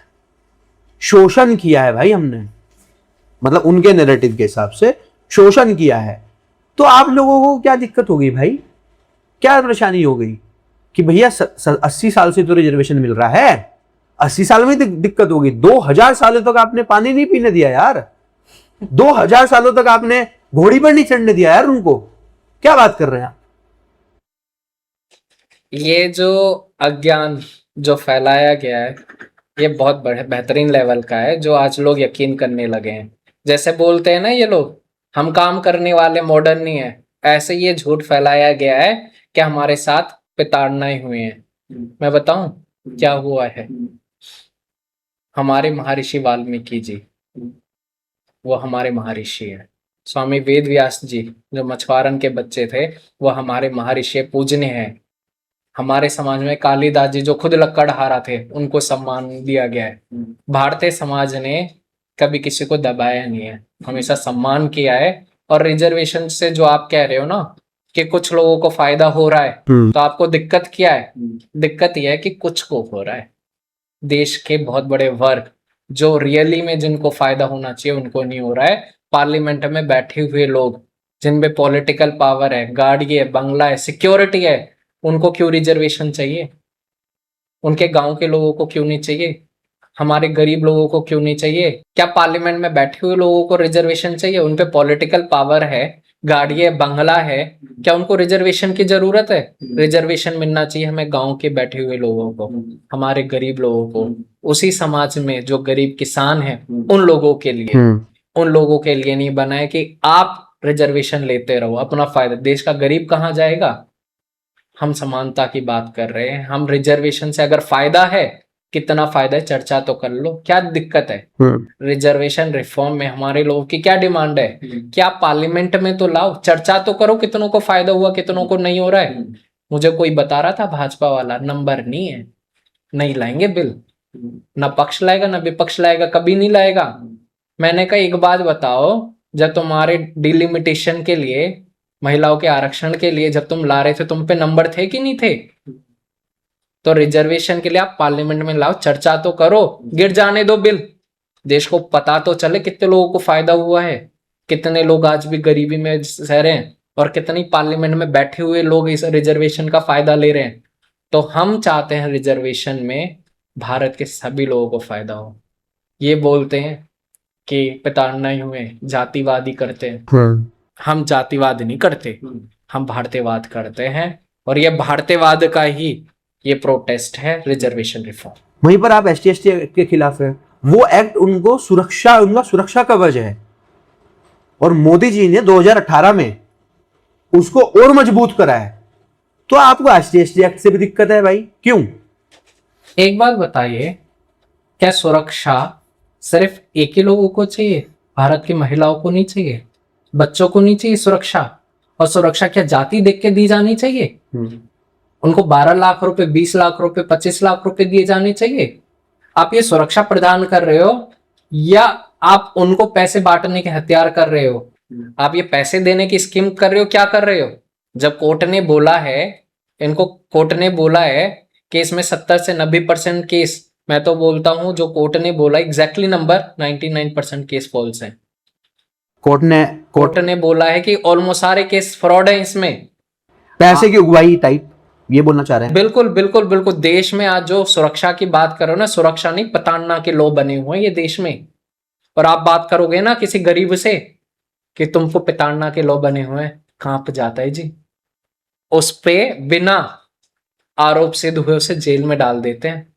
शोषण किया है भाई हमने, मतलब उनके नैरेटिव के हिसाब से शोषण किया है, तो आप लोगों को क्या दिक्कत हो गई भाई? क्या परेशानी हो गई कि भैया 80 साल से तो रिजर्वेशन मिल रहा है, 80 साल में दिक्कत होगी? 2000 सालों तक आपने पानी नहीं पीने दिया यार, 2000 सालों तक आपने घोड़ी पर नहीं चढ़ने दिया यार उनको। क्या बात कर रहे हैं आप? ये जो अज्ञान जो फैलाया गया है, ये बहुत बेहतरीन लेवल का है, जो आज लोग यकीन करने लगे हैं। जैसे बोलते हैं ना ये लोग, हम काम करने वाले मॉडर्न नहीं है, ऐसे ये झूठ फैलाया गया है कि हमारे साथ प्रताड़नाएं हुई हैं। मैं बताऊं क्या हुआ है? हमारे महर्षि वाल्मीकि जी, वो हमारे महर्षि है। स्वामी वेद व्यास जी जो मछुआरन के बच्चे थे, वो हमारे महर्षि पूजनीय हैं। हमारे समाज में कालिदास जी जो खुद लकड़हारा थे, उनको सम्मान दिया गया है। भारतीय समाज ने कभी किसी को दबाया नहीं है, हमेशा सम्मान किया है। और रिजर्वेशन से जो आप कह रहे हो ना कि कुछ लोगों को फायदा हो रहा है, तो आपको दिक्कत क्या है? दिक्कत यह है कि कुछ को हो रहा है। देश के बहुत बड़े वर्ग जो रियली में जिनको फायदा होना चाहिए उनको नहीं हो रहा है। पार्लियामेंट में बैठे हुए लोग जिनपे पॉलिटिकल पावर है, गाड़ी है, बंगला है, सिक्योरिटी है, उनको क्यों रिजर्वेशन चाहिए? उनके गांव के लोगों को क्यों नहीं चाहिए? हमारे गरीब लोगों को क्यों नहीं चाहिए? क्या पार्लियामेंट में बैठे हुए लोगों को रिजर्वेशन चाहिए? उनपे पॉलिटिकल पावर है, गाड़ी है, बंगला है, क्या उनको रिजर्वेशन की जरूरत है? रिजर्वेशन मिलना चाहिए हमें गांव के बैठे हुए लोगों को, हमारे गरीब लोगों को, उसी समाज में जो गरीब किसान है उन लोगों के लिए, उन लोगों के लिए नहीं बना है कि आप रिजर्वेशन लेते रहो अपना फायदा। देश का गरीब कहाँ जाएगा? हम समानता की बात कर रहे हैं, हम रिजर्वेशन से अगर फायदा है, कितना फायदा है चर्चा तो कर लो, क्या दिक्कत है? रिजर्वेशन रिफॉर्म में हमारे लोगों की क्या डिमांड है? क्या पार्लियामेंट में तो लाओ, चर्चा तो करो, कितनों को फायदा हुआ, कितनों को नहीं हो रहा है। मुझे कोई बता रहा था भाजपा वाला, नंबर नहीं है, नहीं लाएंगे बिल, ना पक्ष लाएगा ना विपक्ष लाएगा, कभी नहीं लाएगा। मैंने कहा एक बात बताओ, जब तुम्हारे डिलिमिटेशन के लिए, महिलाओं के आरक्षण के लिए जब तुम ला रहे थे, तुम पे नंबर थे कि नहीं थे? तो रिजर्वेशन के लिए आप पार्लियामेंट में लाओ, चर्चा तो करो, गिर जाने दो बिल, देश को पता तो चले कितने लोगों को फायदा हुआ है, कितने लोग आज भी गरीबी में सह रहे हैं, और कितनी पार्लियामेंट में बैठे हुए लोग इस रिजर्वेशन का फायदा ले रहे हैं। तो हम चाहते हैं रिजर्वेशन में भारत के सभी लोगों को फायदा हो। ये बोलते हैं कि प्रताड़ना ही हुए, जातिवादी करते हैं, हम जातिवाद नहीं करते, हम भारतीयवाद करते हैं, और ये भारतीयवाद का ही ये प्रोटेस्ट है, रिजर्वेशन रिफॉर्म। वहीं पर आप एसटी एसटी एक्ट के खिलाफ है। वो एक्ट उनको सुरक्षा, उनका सुरक्षा कवच है, और मोदी जी ने 2018 में उसको और मजबूत करा है। तो आपको एसटी एसटी एक्ट से भी दिक्कत है भाई, क्यों? एक बात बताइए, क्या सुरक्षा सिर्फ एक ही लोगों को चाहिए? भारत की महिलाओं को नहीं चाहिए? बच्चों को नहीं चाहिए सुरक्षा? और सुरक्षा क्या जाति देख के दी जानी चाहिए? उनको 12 लाख रुपए, 20 लाख रुपए, 25 लाख रुपए दिए जाने चाहिए? आप ये सुरक्षा प्रदान कर रहे हो, या आप उनको पैसे बांटने के हथियार कर रहे हो? आप ये पैसे देने की स्कीम कर रहे हो, क्या कर रहे हो? जब कोर्ट ने बोला है, इनको कोर्ट ने बोला है कि इसमें 70 से 90% केस, मैं तो बोलता हूं जो कोर्ट ने बोला एग्जैक्टली नंबर, 99% केस फॉल्स है। कोर्ट ने बोला है कि ऑलमोस्ट सारे केस फ्रॉड है, इसमें पैसे की उगवाई टाइप, ये बोलना चाह रहे हैं? बिल्कुल बिल्कुल बिल्कुल। देश में आज जो सुरक्षा की बात करो ना, सुरक्षा नहीं, प्रताड़ना के लॉ बने हुए हैं ये देश में। और आप बात करोगे ना किसी गरीब से कि तुमको प्रताड़ना के लॉ बने हुए हैं, कांप जाता है जी। उस पे बिना आरोप सिद्ध हुए उसे जेल में डाल देते हैं,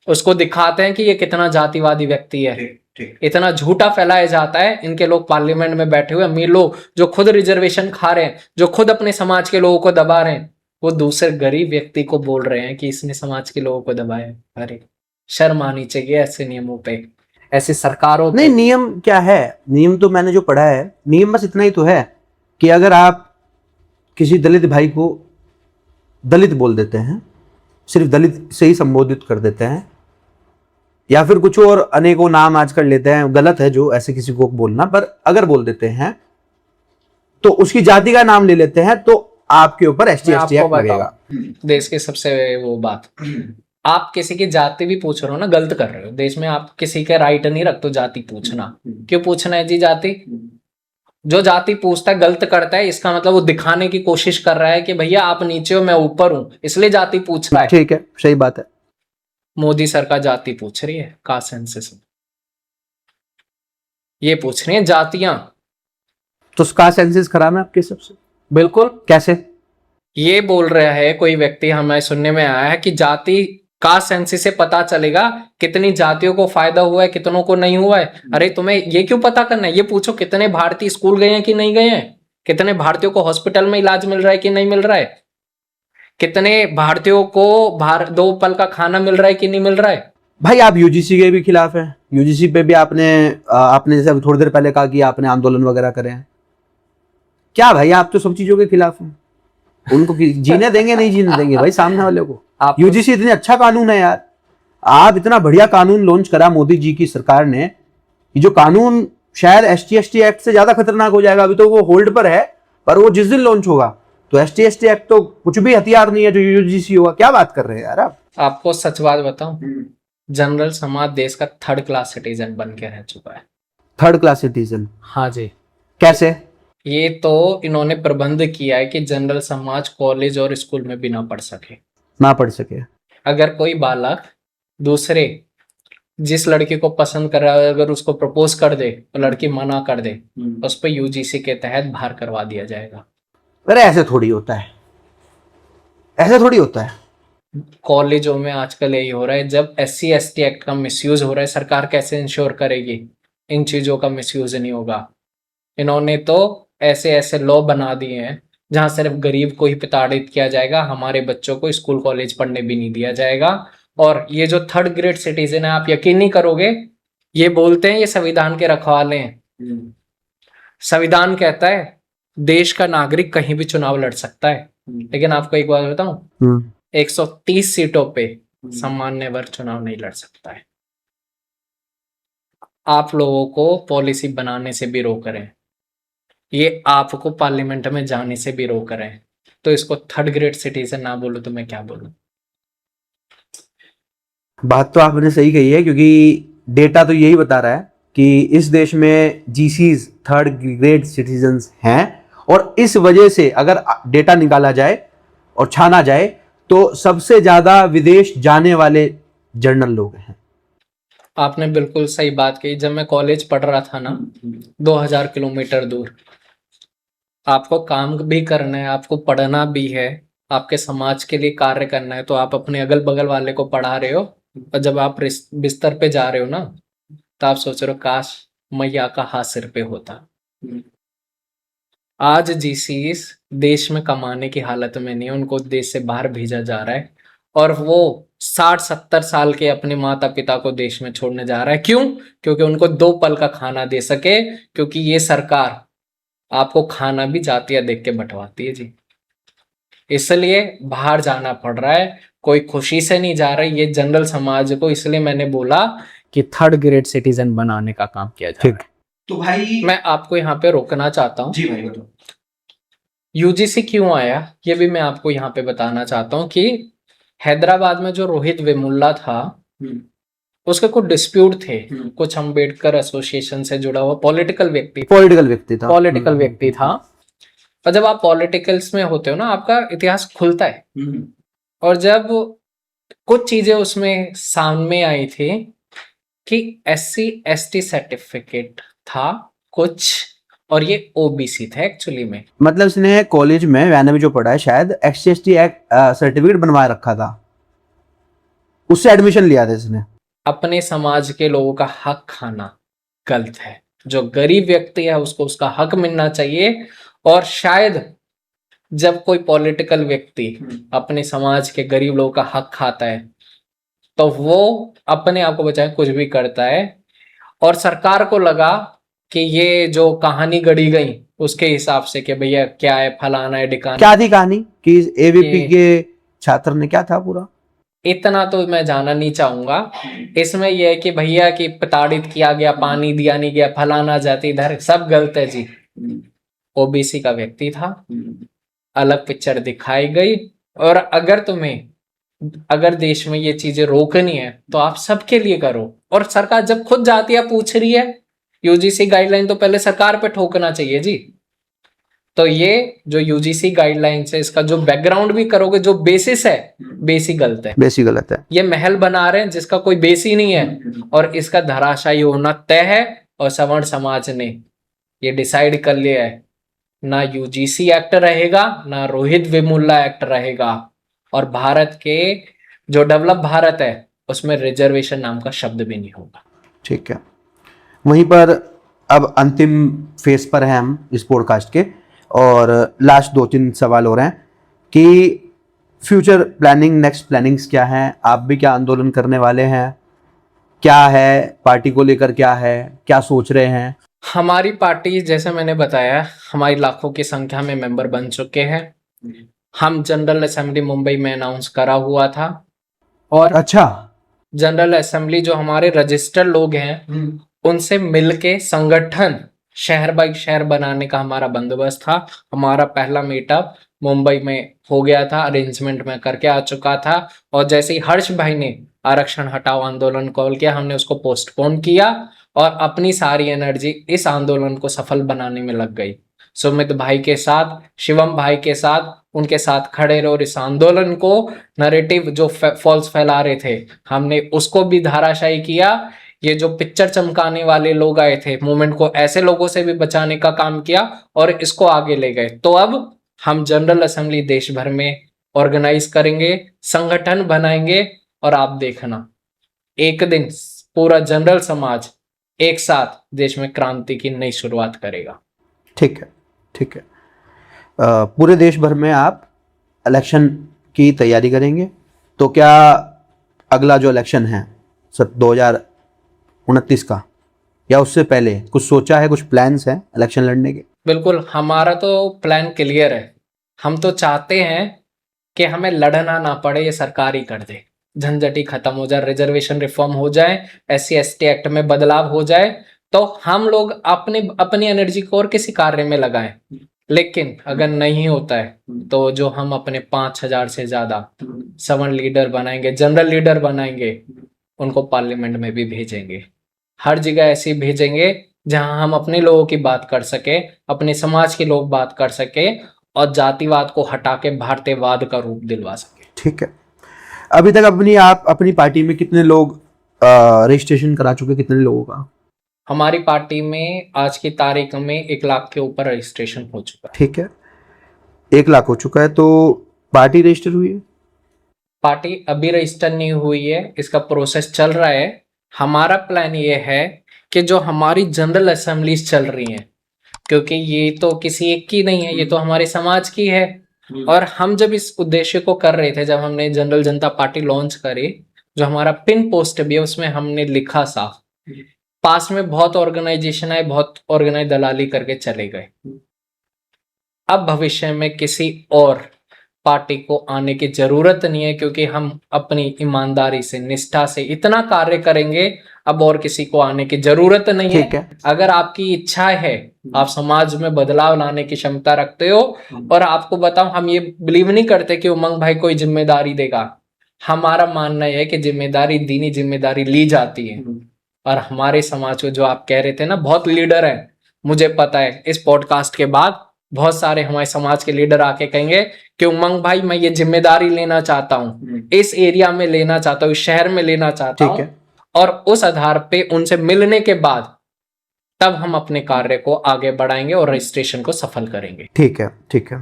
उसको दिखाते हैं कि ये कितना जातिवादी व्यक्ति है। इतना झूठा फैलाया जाता है। इनके लोग पार्लियामेंट में बैठे हुए अमीर लोग जो खुद रिजर्वेशन खा रहे हैं, जो खुद अपने समाज के लोगों को दबा रहे हैं, वो दूसरे गरीब व्यक्ति को बोल रहे हैं कि इसने समाज के लोगों को दबाया। अरे शर्म आनी चाहिए ऐसे नियमों पे, ऐसी सरकारों पे। नहीं, नियम क्या है? नियम तो मैंने जो पढ़ा है, नियम बस इतना ही तो है कि अगर आप किसी दलित भाई को दलित बोल देते हैं, सिर्फ दलित से ही संबोधित कर देते हैं, या फिर कुछ और अनेकों नाम आजकल लेते हैं, गलत है जो ऐसे किसी को बोलना, पर अगर बोल देते हैं तो उसकी जाति का नाम ले लेते हैं, तो आपके ऊपर एसटी एसटी एक्ट लगेगा। देश के सबसे वो बात, आप किसी की जाति भी पूछ रहे हो ना, गलत कर रहे हो। देश में आप किसी के राइट नहीं रखते हो जाति पूछना। क्यों पूछना है जी जाति? जो जाति पूछता है गलत करता है, इसका मतलब वो दिखाने की कोशिश कर रहा है कि भैया आप नीचे हो मैं ऊपर हूं, इसलिए जाति पूछ रहा है। ठीक है, सही बात है। मोदी सरकार जाति पूछ रही है, कास्ट सेंसस ये पूछ रही है जातियां। तो कास्ट सेंसस कराना है आपके हिसाब से? बिल्कुल। कैसे? ये बोल रहा है कोई व्यक्ति, हमें सुनने में आया है कि जाति कास्ट सेंसस से पता चलेगा कितनी जातियों को फायदा हुआ है, कितनों को नहीं हुआ है। अरे तुम्हें ये क्यों पता करना है? ये पूछो कितने भारतीय स्कूल गए हैं कि नहीं गए हैं, कितने भारतीयों को हॉस्पिटल में इलाज मिल रहा है कि नहीं मिल रहा है, कितने भारतीयों को 2 पल का खाना मिल रहा है कि नहीं मिल रहा है। भाई आप यूजीसी के भी खिलाफ हैं, यूजीसी पे भी आपने जैसे थोड़ी देर पहले कहा कि आपने आंदोलन वगैरह करे हैं। क्या भाई, आप तो सब चीजों के खिलाफ हैं। उनको जीने देंगे नहीं जीने देंगे भाई सामने वाले को। यूजीसी इतनी अच्छा कानून है यार, आप इतना बढ़िया कानून लॉन्च करा मोदी जी की सरकार ने, ये जो कानून शायद एसटी एसटी एक्ट से ज्यादा खतरनाक हो जाएगा। अभी तो वो होल्ड पर है, पर वो जिस दिन लॉन्च होगा तो एसटी एसटी एक्ट तो कुछ भी हथियार नहीं है जो यूजीसी होगा। क्या बात कर रहे हैं यार आप? आपको सच बात बताऊं, जनरल समाज देश का 3rd क्लास सिटीजन बन के रह चुका है। 3rd class citizen? हाँ जी। कैसे? ये तो इन्होंने प्रबंध किया है कि जनरल समाज कॉलेज और स्कूल में भी ना पढ़ सके। ना पढ़ सके। अगर कोई बालक दूसरे जिस लड़की को पसंद कर रहा है अगर उसको प्रपोज कर दे तो लड़की मना कर दे, उस पर यूजीसी के तहत बाहर करवा दिया जाएगा। अरे ऐसे थोड़ी होता है, ऐसे थोड़ी होता है। कॉलेजों में आजकल यही हो रहा है। जब SC/ST एक्ट का मिसयूज हो रहा है, सरकार कैसे इंश्योर करेगी इन चीजों का मिसयूज नहीं होगा? इन्होंने तो ऐसे ऐसे लॉ बना दिए हैं जहां सिर्फ गरीब को ही प्रताड़ित किया जाएगा, हमारे बच्चों को स्कूल कॉलेज पढ़ने भी नहीं दिया जाएगा। और ये जो थर्ड ग्रेड सिटीजन है, आप यकीन नहीं करोगे, ये बोलते हैं ये संविधान के रखवाले हैं। संविधान कहता है देश का नागरिक कहीं भी चुनाव लड़ सकता है, लेकिन आपको एक बात बताऊं, 130 सीटों पे सामान्य वर्ग चुनाव नहीं लड़ सकता है। आप लोगों को पॉलिसी बनाने से भी रोक रहे हैं, ये आपको पार्लियामेंट में जाने से भी रोक रहे हैं, तो इसको थर्ड ग्रेड सिटीजन ना बोलूं तो मैं क्या बोलूं? बात तो आपने सही कही है, क्योंकि डेटा तो यही बता रहा है कि इस देश में जीसीज थर्ड ग्रेड सिटीजन्स हैं, और इस वजह से अगर डेटा निकाला जाए और छाना जाए तो सबसे ज्यादा विदेश जाने वाले जर्नल लोग हैं। आपने बिल्कुल सही बात कही। जब मैं कॉलेज पढ़ रहा था ना, 2000 किलोमीटर दूर, आपको काम भी करना है, आपको पढ़ना भी है, आपके समाज के लिए कार्य करना है, तो आप अपने अगल बगल वाले को पढ़ा रहे हो, और जब आप बिस्तर पे जा रहे हो ना, तो आप सोच रहे हो काश मैया का हाथ सिर पे होता। आज जीसीस देश में कमाने की हालत में नहीं है, उनको देश से बाहर भेजा जा रहा है, और वो 60-70 साल के अपने माता पिता को देश में छोड़ने जा रहा है। क्यों? क्योंकि उनको 2 पल का खाना दे सके, क्योंकि ये सरकार आपको खाना भी जातियां देख के बंटवाती है जी, इसलिए बाहर जाना पड़ रहा है। कोई खुशी से नहीं जा रहा है, ये जनरल समाज को, इसलिए मैंने बोला कि थर्ड ग्रेड सिटीजन बनाने का काम किया जा रहा है। तो भाई मैं आपको यहाँ पे रोकना चाहता हूँ। जी भाई बताओ। यूजीसी क्यों आया ये भी मैं आपको यहाँ पे बताना चाहता हूँ कि हैदराबाद में जो रोहित वेमुल्ला था, उसके कुछ डिस्प्यूट थे, कुछ अम्बेडकर एसोसिएशन से जुड़ा हुआ पॉलिटिकल व्यक्ति था। और जब आप पॉलिटिकल्स में होते हो ना, आपका इतिहास खुलता है। और जब कुछ चीजें उसमें सामने आई थी कि SC/ST सर्टिफिकेट था कुछ, और ये OBC था एक्चुअली में। मतलब इसने कॉलेज में, मैंने भी जो पढ़ा है, शायद SC/ST सर्टिफिकेट बनवा रखा था, उससे एडमिशन लिया था इसने। अपने समाज के लोगों का हक खाना गलत है। जो गरीब व्यक्ति है उसको उसका हक मिलना चाहिए, और शायद जब कोई पॉलिटिकल व्यक्ति अपने समाज के गरीब लोगों का हक खाता है तो वो अपने आप को बचाए कुछ भी करता है। और सरकार को लगा कि ये जो कहानी गढ़ी गई उसके हिसाब से कि भैया क्या है, फलाना है, ढिकाना। क्या थी कहानी कि AVP के छात्र ने, क्या था पूरा? इतना तो मैं जानना नहीं चाहूंगा। इसमें यह है कि भैया की प्रताड़ित किया गया, पानी दिया नहीं गया, फलाना जाति इधर, सब गलत है जी। OBC का व्यक्ति था, अलग पिक्चर दिखाई गई। और अगर देश में ये चीजें रोकनी है तो आप सबके लिए करो। और सरकार जब खुद जातियां पूछ रही है UGC गाइडलाइन, तो पहले सरकार पे ठोकना चाहिए जी। तो ये जो UGC गाइडलाइन है, इसका जो बैकग्राउंड भी करोगे, जो बेसिस है, बेसिक गलत है, बेसिक गलत है। ये महल बना रहे हैं जिसका कोई बेस ही नहीं है, और इसका धराशायी होना तय है। और सवर्ण समाज ने ये डिसाइड कर लिया है, ना UGC एक्ट रहेगा, ना रोहित वेमुल्ला एक्ट रहेगा, और भारत के जो डेवलप भारत है उसमें रिजर्वेशन नाम का शब्द भी नहीं होगा। ठीक है, वहीं पर अब अंतिम फेज पर हैं हम इस पॉडकास्ट के, और लास्ट 2-3 सवाल हो रहे हैं कि फ्यूचर प्लानिंग, नेक्स्ट प्लानिंग्स क्या हैं? आप भी क्या आंदोलन करने वाले हैं? क्या है पार्टी को लेकर, क्या है, क्या सोच रहे हैं? हमारी पार्टी, जैसे मैंने बताया, हमारी लाखों की संख्या में मेंबर बन चुके हैं। हम जनरल असेंबली मुंबई में अनाउंस करा हुआ था, और अच्छा, जनरल असेंबली जो हमारे रजिस्टर्ड लोग हैं उनसे मिलके संगठन शहर बाई शहर बनाने का हमारा बंदोबस्त था। हमारा पहला मीटअप मुंबई में हो गया था, अरेंजमेंट में करके आ चुका था। और जैसे ही हर्ष भाई ने आरक्षण हटाओ आंदोलन कॉल किया, हमने उसको पोस्टपोन किया और अपनी सारी एनर्जी इस आंदोलन को सफल बनाने में लग गई। सुमित भाई के साथ, शिवम भाई के साथ, उनके साथ खड़े रहे और इस आंदोलन को, नैरेटिव जो फॉल्स फैला रहे थे, हमने उसको भी धाराशायी किया। ये जो पिक्चर चमकाने वाले लोग आए थे, मूवमेंट को ऐसे लोगों से भी बचाने का काम किया और इसको आगे ले गए। तो अब हम जनरल असेंबली देश भर में ऑर्गेनाइज करेंगे, संगठन बनाएंगे और आप देखना एक दिन पूरा जनरल समाज एक साथ देश में क्रांति की नई शुरुआत करेगा। ठीक है, ठीक है। पूरे देश भर में आप इलेक्शन की तैयारी करेंगे, तो क्या अगला जो इलेक्शन है सर 2029 का, या उससे पहले कुछ सोचा है, कुछ प्लान्स हैं इलेक्शन लड़ने के? बिल्कुल, हमारा तो प्लान क्लियर है। हम तो चाहते हैं कि हमें लड़ना ना पड़े, ये सरकार ही कर दे, झंझटी खत्म हो जाए, रिजर्वेशन रिफॉर्म हो जाए, SC/ST एक्ट में बदलाव हो जाए, तो हम लोग अपनी एनर्जी को और किसी कार्य में लगाएं। लेकिन अगर नहीं होता है तो जो हम अपने 5,000 से ज्यादा सवर्ण लीडर बनाएंगे, जनरल लीडर बनाएंगे, उनको पार्लियामेंट में भी भेजेंगे। हर जगह ऐसी भेजेंगे जहां हम अपने लोगों की बात कर सके, अपने समाज के लोग बात कर सके और जातिवाद को हटा के भारतीयवाद का रूप दिलवा सके। ठीक है। अभी तक आप अपनी पार्टी में कितने लोग रजिस्ट्रेशन करा चुके, कितने लोगों का? हमारी पार्टी में आज की तारीख में 1 लाख के ऊपर रजिस्ट्रेशन हो चुका है। ठीक है, 1 लाख हो चुका है। तो पार्टी रजिस्टर हुई है? पार्टी अभी रजिस्टर नहीं हुई है, इसका प्रोसेस चल रहा है। हमारा प्लान ये है कि जो हमारी जनरल असेंबलीज चल रही हैं, क्योंकि ये तो किसी एक की नहीं है, ये तो हमारे समाज की है, और हम जब इस उद्देश्य को कर रहे थे, जब हमने जनरल जनता पार्टी लॉन्च करी, जो हमारा पिन पोस्ट भी है उसमें हमने लिखा साफ, पास में बहुत ऑर्गेनाइजेशन आए, बहुत ऑर्गेनाइज दलाली करके चले गए। अब भविष्य में किसी और पार्टी को आने की जरूरत नहीं है, क्योंकि हम अपनी ईमानदारी से, निष्ठा से इतना कार्य करेंगे, अब और किसी को आने की जरूरत नहीं है। ठीक है। अगर आपकी इच्छा है, आप समाज में बदलाव लाने की क्षमता रखते हो, और आपको बताऊं, हम ये बिलीव नहीं करते कि उमंग भाई कोई जिम्मेदारी देगा। हमारा मानना यह है कि जिम्मेदारी, दीनी जिम्मेदारी ली जाती है। और हमारे समाज को, जो आप कह रहे थे ना, बहुत लीडर है, मुझे पता है इस पॉडकास्ट के बाद बहुत सारे हमारे समाज के लीडर आके कहेंगे कि उमंग भाई मैं ये जिम्मेदारी लेना चाहता हूँ, इस एरिया में लेना चाहता हूँ, इस शहर में लेना चाहता हूँ, और उस आधार पे उनसे मिलने के बाद तब हम अपने कार्य को आगे बढ़ाएंगे और रजिस्ट्रेशन को सफल करेंगे। ठीक है, ठीक है।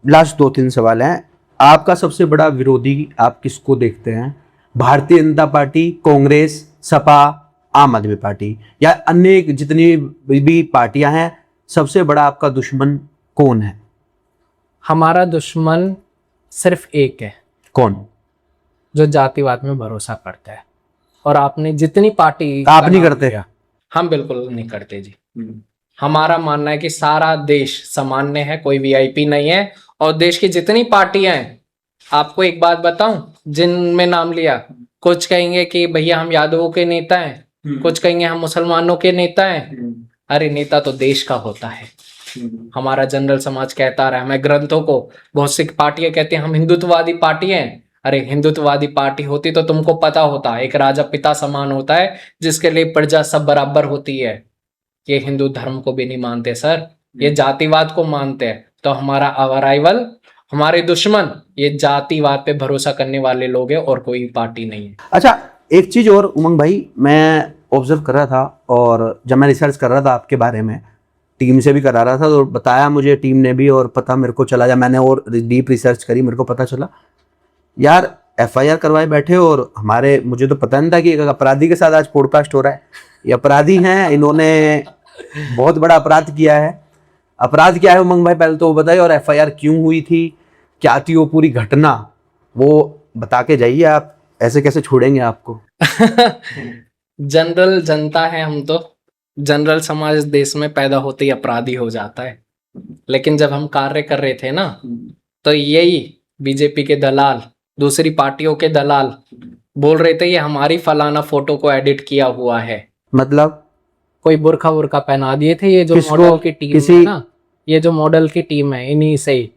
लास्ट 2-3 सवाल हैं। आपका सबसे बड़ा विरोधी आप किसको देखते हैं? भारतीय जनता पार्टी, कांग्रेस, सपा, आम आदमी पार्टी, या अन्य जितनी भी पार्टियां हैं, सबसे बड़ा आपका दुश्मन कौन है? हमारा दुश्मन सिर्फ एक है। कौन? जो जातिवाद में भरोसा करता है। और आपने जितनी पार्टी, आप नहीं करते? हम बिल्कुल नहीं करते जी। हमारा मानना है कि सारा देश सामान्य है, कोई VIP नहीं है, और देश की जितनी पार्टियां हैं, आपको एक बात बताऊं, जिनमें नाम लिया, कुछ कहेंगे कि भैया हम यादवों के नेता हैं, कुछ कहेंगे हम मुसलमानों के नेता हैं। अरे नेता तो देश का होता है। हमारा जनरल समाज कहता रहा, हमें ग्रंथों को, बहुत सी पार्टियां कहते हैं हम हिंदुत्ववादी पार्टी हैं। अरे हिंदुत्ववादी पार्टी होती तो तुमको पता होता, एक राजा पिता समान होता है जिसके लिए प्रजा सब बराबर होती है। ये हिंदू धर्म को भी नहीं मानते सर, ये जातिवाद को मानते हैं। तो हमारा अराइवल, हमारे दुश्मन ये जातिवाद पे भरोसा करने वाले लोग हैं, और कोई पार्टी नहीं है। अच्छा, एक चीज और उमंग भाई, मैं ऑब्जर्व कर रहा था, और जब मैं रिसर्च कर रहा था आपके बारे में, टीम से भी करा रहा था, तो बताया मुझे टीम ने भी, और पता मेरे को चला, जब मैंने और डीप रिसर्च करी, मेरे को पता चला यार FIR करवाए बैठे, और हमारे, मुझे तो पता नहीं था कि एक अपराधी के साथ आज पॉडकास्ट हो रहा है। ये अपराधी हैं, इन्होंने बहुत बड़ा अपराध किया है। अपराध क्या है उमंग भाई, पहले तो वो बताइए, और FIR क्यों हुई थी, क्या थी वो पूरी घटना, वो बता के जाइए। आप ऐसे कैसे छोड़ेंगे आपको? जनरल जनता है हम तो, जनरल समाज देश में पैदा होते ही अपराधी हो जाता है। लेकिन जब हम कार्य कर रहे थे ना, तो यही BJP के दलाल, दूसरी पार्टियों के दलाल बोल रहे थे ये हमारी फलाना फोटो को एडिट किया हुआ है। मतलब कोई बुरखा बुरखा पहना दिए थे, ये जो मॉडल की टीम है ना, ये जो मॉडल की टीम है, इन्हीं से ही।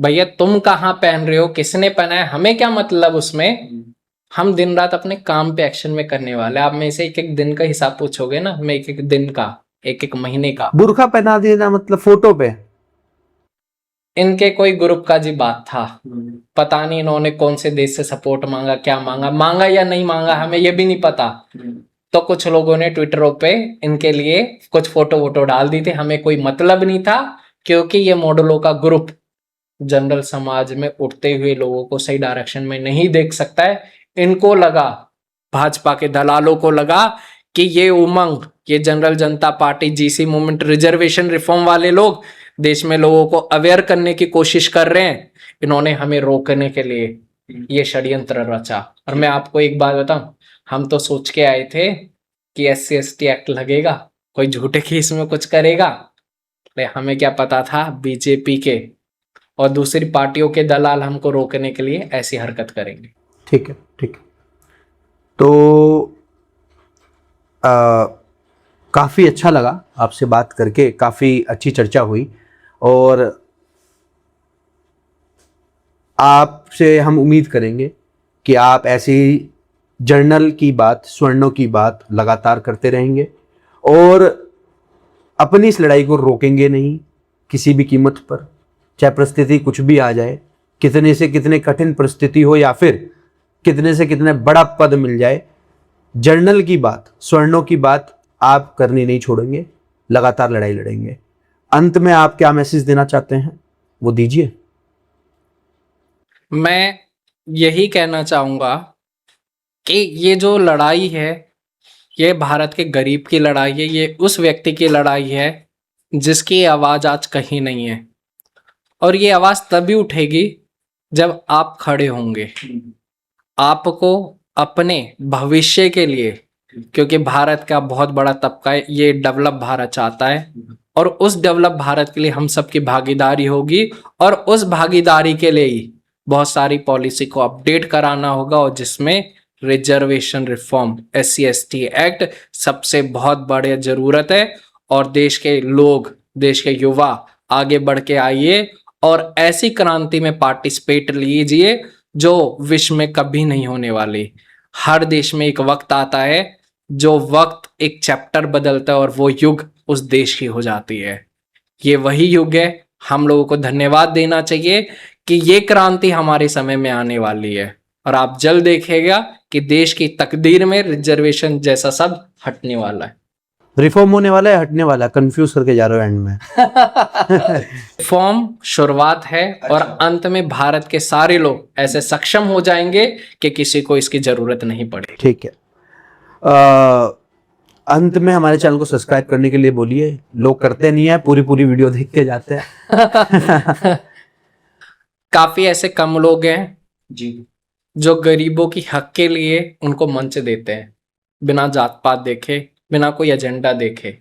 भैया तुम कहाँ पहन रहे हो, किसने पहना है, हमें क्या मतलब उसमें। हम दिन रात अपने काम पे एक्शन में करने वाले। आप में से एक एक दिन का हिसाब पूछोगे ना, मैं एक एक दिन का, एक एक महीने का। बुर्का पहना देना मतलब फोटो पे? इनके कोई ग्रुप का जी बात था, पता नहीं इन्होंने कौन से देश से सपोर्ट मांगा, क्या मांगा या नहीं मांगा, हमें ये भी नहीं पता। तो कुछ लोगों ने ट्विटरों पे इनके लिए कुछ फोटो वोटो डाल दी थी, हमें कोई मतलब नहीं था, क्योंकि ये मॉडलों का ग्रुप जनरल समाज में उठते हुए लोगों को सही डायरेक्शन में नहीं देख सकता है। इनको लगा, भाजपा के दलालों को लगा कि ये उमंग, ये जनरल जनता party, GC movement, reservation reform वाले लोग देश में लोगों को अवेयर करने की कोशिश कर रहे हैं, इन्होंने हमें रोकने के लिए ये षड्यंत्र रचा। और मैं आपको एक बात बताऊं, हम तो सोच के आए थे कि SC/ST एक्ट लगेगा, कोई झूठे केस में कुछ करेगा, लेकिन हमें क्या पता था बीजेपी के और दूसरी पार्टियों के दलाल हमको रोकने के लिए ऐसी हरकत करेंगे। ठीक है, ठीक है। तो काफ़ी अच्छा लगा आपसे बात करके, काफ़ी अच्छी चर्चा हुई, और आपसे हम उम्मीद करेंगे कि आप ऐसी जर्नल की बात, स्वर्णों की बात लगातार करते रहेंगे और अपनी इस लड़ाई को रोकेंगे नहीं किसी भी कीमत पर, चाहे परिस्थिति कुछ भी आ जाए, कितने से कितने कठिन परिस्थिति हो या फिर कितने से कितने बड़ा पद मिल जाए, जर्नल की बात, स्वर्णों की बात आप करनी नहीं छोड़ेंगे, लगातार लड़ाई लड़ेंगे। अंत में आप क्या मैसेज देना चाहते हैं वो दीजिए। मैं यही कहना चाहूंगा कि ये जो लड़ाई है, ये भारत के गरीब की लड़ाई है, ये उस व्यक्ति की लड़ाई है जिसकी आवाज आज कहीं नहीं है, और ये आवाज तभी उठेगी जब आप खड़े होंगे। आपको अपने भविष्य के लिए, क्योंकि भारत का बहुत बड़ा तबका है, ये डेवलप भारत चाहता है, और उस डेवलप भारत के लिए हम सबकी भागीदारी होगी, और उस भागीदारी के लिए ही बहुत सारी पॉलिसी को अपडेट कराना होगा, और जिसमें रिजर्वेशन रिफॉर्म, SC/ST एक्ट सबसे बहुत बड़ी जरूरत है। और देश के लोग, देश के युवा आगे बढ़ के आइए और ऐसी क्रांति में पार्टिसिपेट लीजिए जो विश्व में कभी नहीं होने वाली। हर देश में एक वक्त आता है, जो वक्त एक चैप्टर बदलता है और वो युग उस देश की हो जाती है। ये वही युग है। हम लोगों को धन्यवाद देना चाहिए कि ये क्रांति हमारे समय में आने वाली है, और आप जल्द देखेगा कि देश की तकदीर में रिजर्वेशन जैसा सब हटने वाला है। रिफॉर्म होने वाला है, हटने वाला है? कंफ्यूज करके जा रहे हो एंड में। रिफॉर्म शुरुआत है, और अंत में भारत के सारे लोग ऐसे सक्षम हो जाएंगे कि किसी को इसकी जरूरत नहीं पड़ेगी। ठीक है। अंत में हमारे चैनल को सब्सक्राइब करने के लिए बोलिए। लोग करते नहीं है, पूरी पूरी वीडियो देख के जाते हैं। काफी ऐसे कम लोग हैं जी जो गरीबों की हक के लिए उनको मंच देते हैं, बिना जात पात देखे, बिना कोई एजेंडा देखे।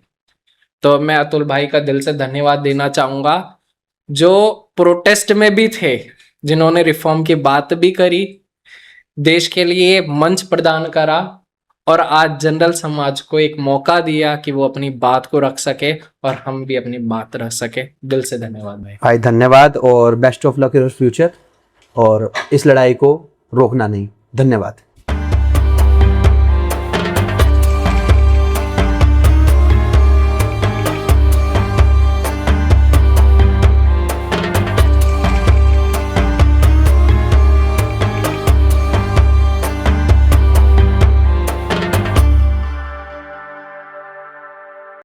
तो मैं अतुल भाई का दिल से धन्यवाद देना चाहूंगा, जो प्रोटेस्ट में भी थे, जिन्होंने रिफॉर्म की बात भी करी, देश के लिए मंच प्रदान करा, और आज जनरल समाज को एक मौका दिया कि वो अपनी बात को रख सके और हम भी अपनी बात रख सके। दिल से धन्यवाद भाई। भाई धन्यवाद, और best of luck in future, और इस लड़ाई को रोकना नहीं। धन्यवाद।